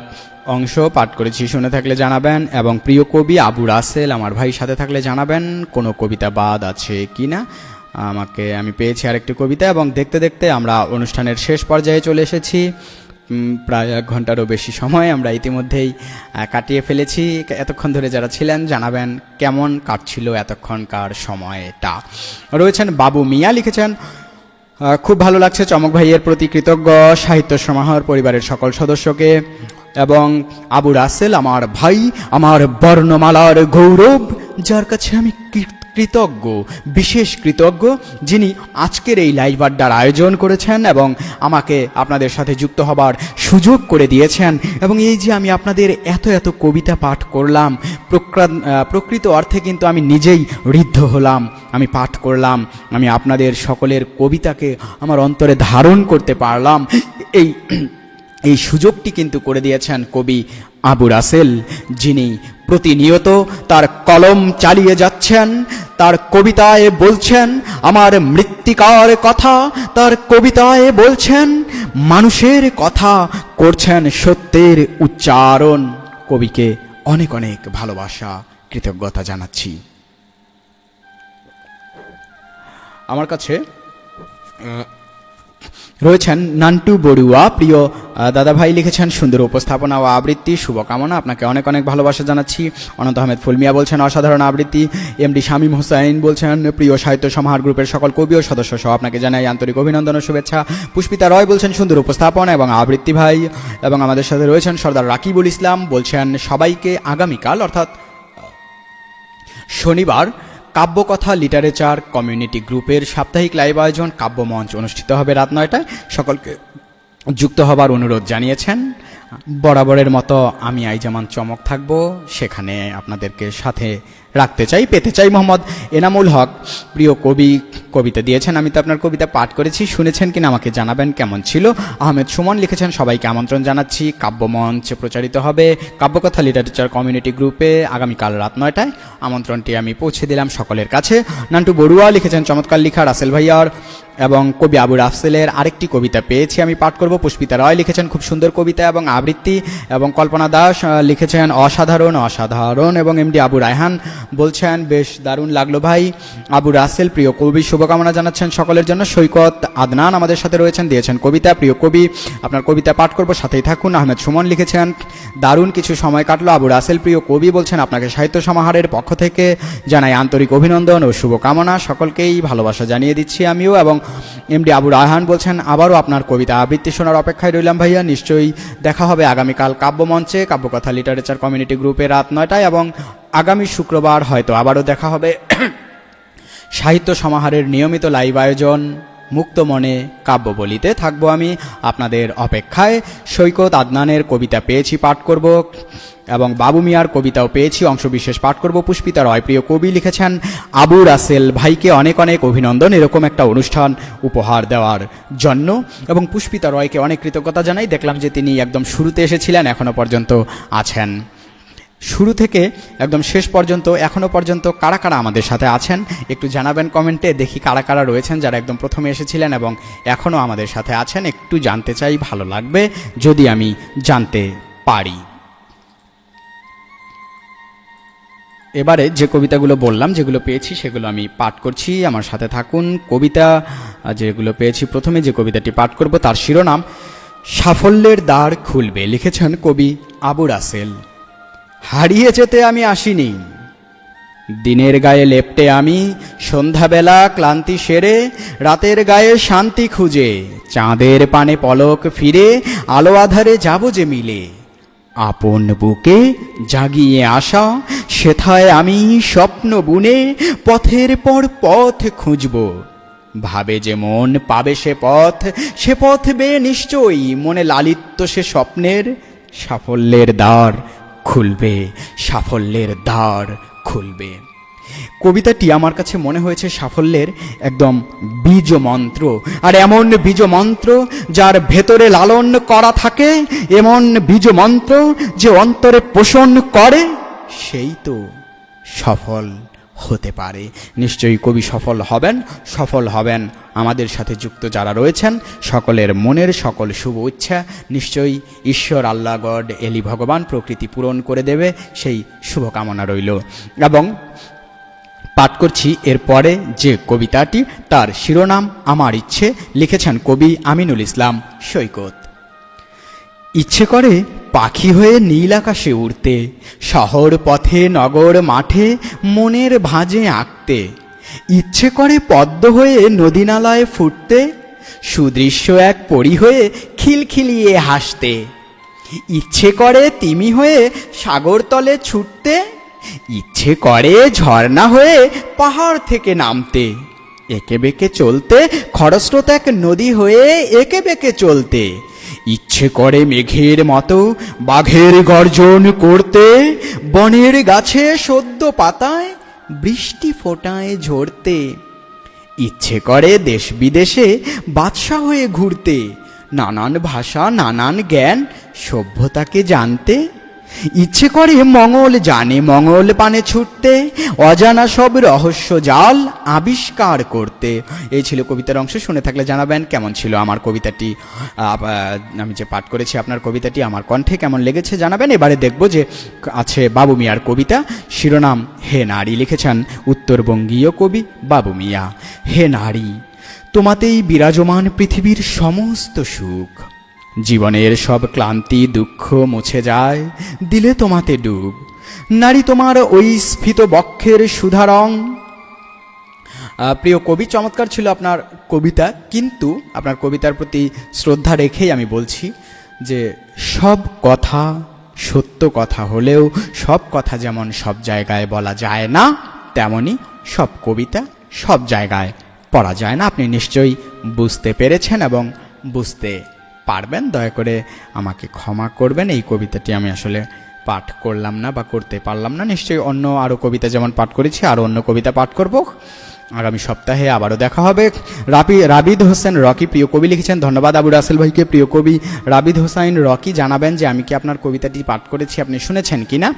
A: অংশ, পাঠ করেছি, শুনে থাকলে জানাবেন। এবং প্রিয় কবি আবু রাসেল আমার ভাই, সাথে থাকলে জানাবেন কোনো কবিতা বাদ আছে কি না। আমি পেয়েছি আরেকটি কবিতা, এবং দেখতে দেখতে আমরা অনুষ্ঠানের শেষ পর্যায়ে চলে এসেছি। প্রায় 1 ঘন্টারও বেশি সময় আমরা ইতিমধ্যেই কাটিয়ে ফেলেছি। এতক্ষণ ধরে যারা ছিলেন জানাবেন কেমন কাটছিল এতক্ষণকার সময়টা। রয়েছেন বাবু মিয়া, লিখেছেন খুব ভালো লাগছে চমক ভাইয়ের প্রতি কৃতজ্ঞ সাহিত্য সমাহার পরিবারের সকল সদস্যকে। এবং আবু রাসেল আমার ভাই, আমার বর্ণমালার গৌরব, যার কাছে আমি কৃতজ্ঞ, বিশেষ কৃতজ্ঞ, যিনি আজকের এই লাইভ আড্ডার আয়োজন করেছেন এবং আমাকে আপনাদের সাথে যুক্ত হবার সুযোগ করে দিয়েছেন। এবং এই যে আমি আপনাদের এত এত কবিতা পাঠ করলাম, প্রকৃত অর্থে কিন্তু আমি নিজেই ঋদ্ধ হলাম। আমি পাঠ করলাম, আমি আপনাদের সকলের কবিতাকে আমার অন্তরে ধারণ করতে পারলাম। এই সুযোগটি কিন্তু করে দিয়েছেন কবি আবু রাসেল, যিনি প্রতিনিয়ত তার কলম চালিয়ে যাচ্ছেন, তার কবিতায় বলছেন আমার মৃত্তিকার কথা, তার কবিতায় বলছেন মানুষের কথা, করছেন সত্যের উচ্চারণ। কবিকে অনেক অনেক ভালোবাসা, কৃতজ্ঞতা জানাচ্ছি। আমার কাছে রয়েছেন নান্টু বড়ুয়া, প্রিয় দাদা ভাই, লিখেছেন সুন্দর উপস্থাপনা ও আবৃত্তি, শুভকামনা। আপনাকে অনেক অনেক ভালোবাসা জানাচ্ছি। অনন্ত আহমেদ ফুলমিয়া বলছেন অসাধারণ আবৃত্তি। এমডি শামীম হোসাইন বলছেন প্রিয় সাহিত্য সমাহার গ্রুপের সকল কবি ও সদস্য সহ আপনাকে জানাই আন্তরিক অভিনন্দন ও শুভেচ্ছা। পুষ্পিতা রয় বলছেন সুন্দর উপস্থাপনা এবং আবৃত্তি ভাই। এবং আমাদের সাথে রয়েছেন সর্দার রাকিবুল ইসলাম, বলছেন সবাইকে আগামীকাল অর্থাৎ শনিবার কাব্যকথা লিটারেচার কমিউনিটি গ্রুপের সাপ্তাহিক লাইভ আয়োজন কাব্যমঞ্চ অনুষ্ঠিত হবে রাত 9টায়। সকলকে যুক্ত হবার অনুরোধ জানিয়েছেন। বরাবরের মতো আমি আইজামান চমক থাকব, সেখানে আপনাদেরকে সাথে রাখতে চাই, পেতে চাই। মোহাম্মদ এনামুল হক প্রিয় কবি কবিতা দিয়েছেন, আমি তো আপনার কবিতা পাঠ করেছি, শুনেছেন কিনা আমাকে জানাবেন কেমন ছিল। আহমেদ সুমন লিখেছেন সবাইকে আমন্ত্রণ জানাচ্ছি, কাব্যমঞ্চ প্রচারিত হবে কাব্যকথা লিটারেচার কমিউনিটি গ্রুপে আগামীকাল রাত 9টায়। আমন্ত্রণটি আমি পৌঁছে দিলাম সকলের কাছে। নান্টু বড়ুয়া লিখেছেন চমৎকার লিখা রাসেল ভাইয়ার এবং কবি আবু রাসেলের আরেকটি কবিতা পেয়েছি, আমি পাঠ করব। পুষ্পিতা রয় লিখেছেন খুব সুন্দর কবিতা এবং আবৃত্তি, এবং কল্পনা দাস লিখেছেন অসাধারণ অসাধারণ, এবং এমডি আবু রায়হান বলছেন বেশ দারুণ লাগলো ভাই। আবু রাসেল প্রিয় কবি শুভকামনা জানাচ্ছেন সকলের জন্য। সৈকত আদনান আমাদের সাথে রয়েছেন, দিয়েছেন কবিতা। প্রিয় কবি আপনার কবিতা পাঠ করব, সাথেই থাকুন। আহমেদ সুমন লিখেছেন দারুণ কিছু সময় কাটলো। আবু রাসেল প্রিয় কবি বলছেন আপনাকে সাহিত্য সমাহারের পক্ষ থেকে জানাই আন্তরিক অভিনন্দন ও শুভকামনা, সকলকেই ভালোবাসা জানিয়ে দিচ্ছি আমিও। এবং এমডি আবু রায়হান বলছেন আবারও আপনার কবিতা আবৃত্তি শোনার অপেক্ষায় রইলাম ভাইয়া, নিশ্চয়ই দেখা হবে আগামীকাল কাব্যমঞ্চে, কাব্যকথা লিটারেচার কমিউনিটি গ্রুপে রাত 9টায়, এবং আগামী শুক্রবার হয়তো আবারও দেখা হবে সাহিত্য সমাহারের নিয়মিত লাইভ আয়োজন মুক্ত মনে কাব্য বলিতে। থাকবো আমি আপনাদের অপেক্ষায়। সৈকত আদনানের কবিতা পেয়েছি, পাঠ করব, এবং বাবু মিয়ার কবিতাও পেয়েছি, অংশবিশেষ পাঠ করব। পুষ্পিতা রয় প্রিয় কবি লিখেছেন আবু রাসেল ভাইকে অনেক অনেক অভিনন্দন এরকম একটা অনুষ্ঠান উপহার দেওয়ার জন্য, এবং পুষ্পিতা রয়কে অনেক কৃতজ্ঞতা জানাই। দেখলাম যে তিনি একদম শুরুতে এসেছিলেন, এখনো পর্যন্ত আছেন। শুরু থেকে একদম শেষ পর্যন্ত এখনো পর্যন্ত কারা কারা আমাদের সাথে আছেন একটু জানাবেন কমেন্টে, দেখি কারা কারা রয়েছেন যারা একদম প্রথমে এসেছিলেন এবং এখনও আমাদের সাথে আছেন। একটু জানতে চাই, ভালো লাগবে যদি আমি জানতে পারি। এবারে যে কবিতাগুলো বললাম, যেগুলো পেয়েছি সেগুলো আমি পাঠ করছি, আমার সাথে থাকুন। কবিতা যেগুলো পেয়েছি, প্রথমে যে কবিতাটি পাঠ করব তার শিরোনাম সাফল্যের দ্বার খুলবে, লিখেছেন কবি আবু রাসেল। হারিয়ে যেতে আমি আসিনি, দিনের গায়ে লেপ্টে আমি সন্ধ্যাবেলা ক্লান্তি সেরে, রাতের গায়ে শান্তি খুঁজে চাঁদের পানে পলক ফিরে, আলো আধারে যাব যে মিলে, আপন বুকে জাগিয়ে আসা সেথায় আমি স্বপ্ন বুনে পথের পর পথ খুঁজব, ভাবে যে মন পাবে সে পথ বেয়ে নিশ্চয়ই মনে লালিত্য সে স্বপ্নের, সাফল্যের দ্বার খুলবে, সাফল্যের দ্বার খুলবে। কবিতাটি আমার কাছে মনে হয়েছে সাফল্যের একদম বীজ মন্ত্র, আর এমন বীজ মন্ত্র যার ভেতরে লালন করা থাকে, এমন বীজ মন্ত্র যে অন্তরে পোষণ করে, সেই তো সফল হতে পারে। নিশ্চয়ই কবি সফল হবেন আমাদের সাথে যুক্ত যারা রয়েছেন সকলের মনের সকল শুভ ইচ্ছা নিশ্চয়ই ঈশ্বর আল্লাহ গড এলি ভগবান প্রকৃতি পূরণ করে দেবে, সেই শুভকামনা রইল। এবং পাঠ করছি এরপরে যে কবিতাটি, তার শিরোনাম আমার ইচ্ছে, লিখেছেন কবি আমিনুল ইসলাম সৈকত। ইচ্ছে করে পাখি হয়ে নীল আকাশে উড়তে, শহর পথে নগর মাঠে মনের ভাঁজে আঁকতে, ইচ্ছে করে পদ্ম হয়ে নদী নালায় ফুটতে, সুদৃশ্য এক পরী হয়ে খিলখিলিয়ে হাসতে, ইচ্ছে করে তিমি হয়ে সাগর তলে ছুটতে, ইচ্ছে করে ঝর্ণা হয়ে পাহাড় থেকে নামতে, একে বেঁকে চলতে খরস্রোত এক নদী হয়ে একে বেঁকে চলতে, ইচ্ছে করে মেঘের মতো বাঘের গর্জন করতে, বনের গাছে সদ্য পাতায় বৃষ্টি ফোঁটায় ঝরতে, ইচ্ছে করে দেশ বিদেশে বাদশা হয়ে ঘুরতে, নানান ভাষা নানান জ্ঞান সভ্যতাকে জানতে, ইচ্ছে করে মঙ্গল জানে মঙ্গল পানে ছুটতে, অজানা সব রহস্য জাল আবিষ্কার করতে। এই ছিল কবিতার অংশ। শুনে থাকলে জানাবেন কেমন ছিল আমার কবিতাটি, আমি যে পাঠ করেছি আপনার কবিতাটি আমার কণ্ঠে কেমন লেগেছে জানাবেন। এবারে দেখব যে আছে বাবু মিয়ার কবিতা, শিরোনাম হে নারী, লিখেছেন উত্তরবঙ্গীয় কবি বাবু মিয়া। হে নারী, তোমাতেই বিরাজমান পৃথিবীর সমস্ত সুখ, জীবনের সব ক্লান্তি দুঃখ মুছে যায় দিলে তোমাতে ডুব, নারী তোমার ওই স্ফীত বক্ষের সুধারং। প্রিয় কবি, চমৎকার ছিল আপনার কবিতা, কিন্তু আপনার কবিতার প্রতি শ্রদ্ধা রেখেই আমি বলছি যে সব কথা সত্য কথা হলেও সব কথা যেমন সব জায়গায় বলা যায় না, তেমনি সব কবিতা সব জায়গায় পড়া যায় না। আপনি নিশ্চয়ই বুঝতে পেরেছেন এবং বুঝতে পারবেন। দয়া করে আমাকে ক্ষমা করবেন, এই কবিতাটি আমি আসলে পাঠ করলাম না বা করতে পারলাম না। নিশ্চয়ই অন্য আরও কবিতা যেমন পাঠ করেছি আরও অন্য কবিতা পাঠ করব। আগামী সপ্তাহে আবারও দেখা হবে। রাবিদ হোসেন রকি প্রিয় কবি লিখেছেন, ধন্যবাদ আবু রাসেল ভাইকে। প্রিয় কবি রাবিদ হোসাইন রকি জানাবেন যে আমি কি আপনার কবিতাটি পাঠ করেছি আপনি শুনেছেন কিনা।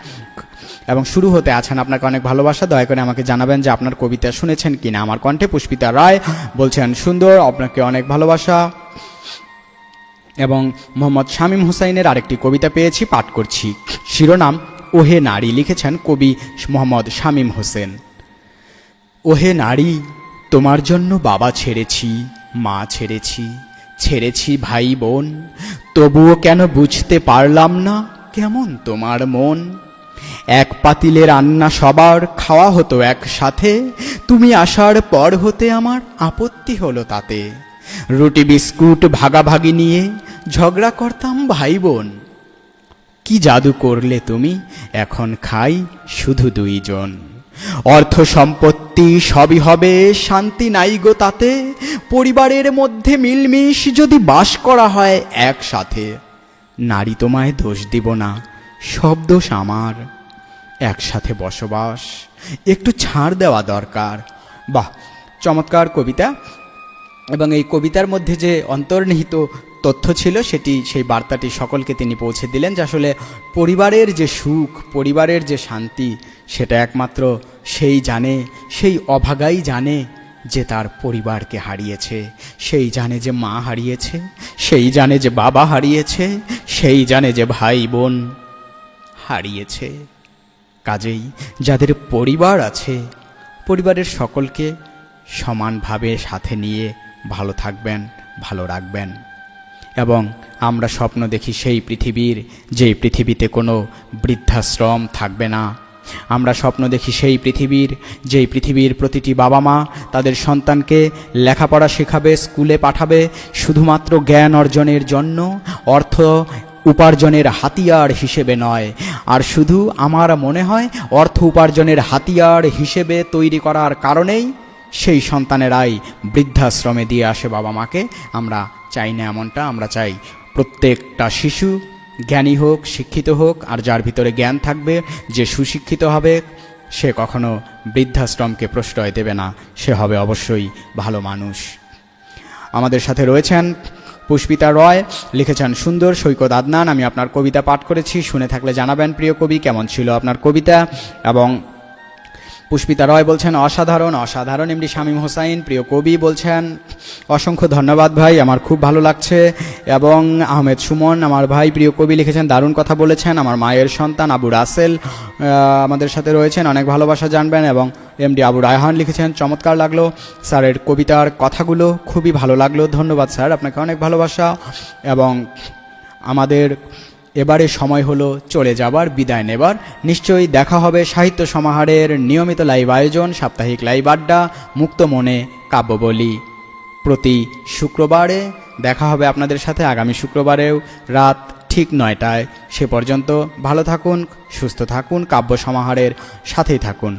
A: এবং শুরু হতে আছেন। আপনাকে অনেক ভালোবাসা। দয়া করে আমাকে জানাবেন যে আপনার কবিতা শুনেছেন কিনা আমার কণ্ঠে। পুষ্পিতা রায় বলছেন সুন্দর, আপনাকে অনেক ভালোবাসা। এবং মোহাম্মদ শামীম হুসাইনের আরেকটি কবিতা পেয়েছি, পাঠ করছি। শিরোনাম ওহে নারী, লিখেছেন কবি মোহাম্মদ শামীম হোসেন। ওহে নারী, তোমার জন্য বাবা ছেড়েছি, মা ছেড়েছি, ছেড়েছি ভাই বোন, তবুও কেন বুঝতে পারলাম না কেমন তোমার মন। এক পাতিলে রান্না সবার খাওয়া হতো একসাথে, তুমি আসার পর হতে আমার আপত্তি হলো তাতে। রুটি বিস্কুট ভাগাভাগি নিয়ে ঝগড়া করতাম ভাই বোন। কি জাদু করলে তুমি, এখন খাই শুধু দুইজন। অর্থ সম্পত্তি সবই হবে, শান্তি নাই গো তাতে। পরিবারের মধ্যে মিলমিশ যদি বাস করা হয় একসাথে। নারী তোমায় দোষ দিব না, সব দোষ আমার। একসাথে বসবাস একটু ছাড় দেওয়া দরকার। বাহ, চমৎকার কবিতা। এবং এই কবিতার মধ্যে যে অন্তর্নিহিত তথ্য ছিল সেই বার্তাটি সকলকে তিনি পৌঁছে দিলেন যে আসলে পরিবারের যে সুখ, পরিবারের যে শান্তি, সেটা একমাত্র সেই জানে, সেই অভাগাই জানে যে তার পরিবারকে হারিয়েছে। সেই জানে যে মা হারিয়েছে, সেই জানে যে বাবা হারিয়েছে, সেই জানে যে ভাই বোন হারিয়েছে। কাজেই যাদের পরিবার আছে, পরিবারের সকলকে সমানভাবে সাথে নিয়ে ভালো থাকবেন, ভালো রাখবেন। এবং আমরা স্বপ্ন দেখি সেই পৃথিবীর, যেই পৃথিবীতে কোনো বৃদ্ধাশ্রম থাকবে না। আমরা স্বপ্ন দেখি সেই পৃথিবীর, যেই পৃথিবীর প্রতিটি বাবা মা তাদের সন্তানকে লেখাপড়া শেখাবে, স্কুলে পাঠাবে শুধুমাত্র জ্ঞান অর্জনের জন্য, অর্থ উপার্জনের হাতিয়ার হিসেবে নয়। আর শুধু আমার মনে হয় অর্থ উপার্জনের হাতিয়ার হিসেবে তৈরি করার কারণেই সেই সন্তানেরাই বৃদ্ধাশ্রমে দিয়ে আসে বাবা মাকে। আমরা চাই না এমনটা। আমরা চাই প্রত্যেকটা শিশু জ্ঞানী হোক, শিক্ষিত হোক, আর যার ভিতরে জ্ঞান থাকবে, যে সুশিক্ষিত হবে, সে কখনো বৃদ্ধাশ্রমকে প্রশ্রয় দেবে না। সে হবে অবশ্যই ভালো মানুষ। আমাদের সাথে রয়েছেন পুষ্পিতা রয়, লিখেছেন সুন্দর। সৈকত আদনান, আমি আপনার কবিতা পাঠ করেছি, শুনে থাকলে জানাবেন প্রিয় কবি কেমন ছিল আপনার কবিতা। এবং পুষ্পিতা রয় বলছেন অসাধারণ, অসাধারণ। এমডি শামীম হোসাইন, প্রিয় কবি, বলছেন অসংখ্য ধন্যবাদ ভাই, আমার খুব ভালো লাগছে। এবং আহমেদ সুমন, আমার ভাই প্রিয় কবি, লিখেছেন দারুণ কথা বলেছেন। আমার মায়ের সন্তান আবু রাসেল আমাদের সাথে রয়েছেন, অনেক ভালোবাসা জানবেন। এবং এমডি আবু রায়হান লিখেছেন চমৎকার লাগলো স্যারের কবিতার কথাগুলো, খুবই ভালো লাগলো, ধন্যবাদ স্যার, আপনাকে অনেক ভালোবাসা। এবং আমাদের এবারে সময় হলো চলে যাবার, বিদায় নেবার। নিশ্চয়ই দেখা হবে সাহিত্য সমাহারের নিয়মিত লাইভ আয়োজন, সাপ্তাহিক লাইভ আড্ডা, মুক্ত মনে কাব্যবলি, প্রতি শুক্রবারে দেখা হবে আপনাদের সাথে। আগামী শুক্রবারেও রাত ঠিক 9টায়। সে পর্যন্ত ভালো থাকুন, সুস্থ থাকুন, কাব্য সমাহারের সাথেই থাকুন।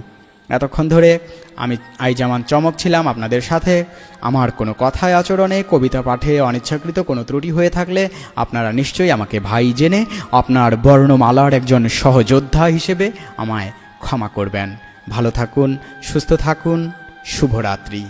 A: এতক্ষণ ধরে আমি আইজামান চমক ছিলাম আপনাদের সাথে। আমার কোনো কথায়, আচরণে, কবিতা পাঠে অনিচ্ছাকৃত কোনো ত্রুটি হয়ে থাকলে আপনারা নিশ্চয়ই আমাকে ভাই জেনে আপনার বর্ণমালার একজন সহযোদ্ধা হিসেবে আমায় ক্ষমা করবেন। ভালো থাকুন, সুস্থ থাকুন, শুভরাত্রি।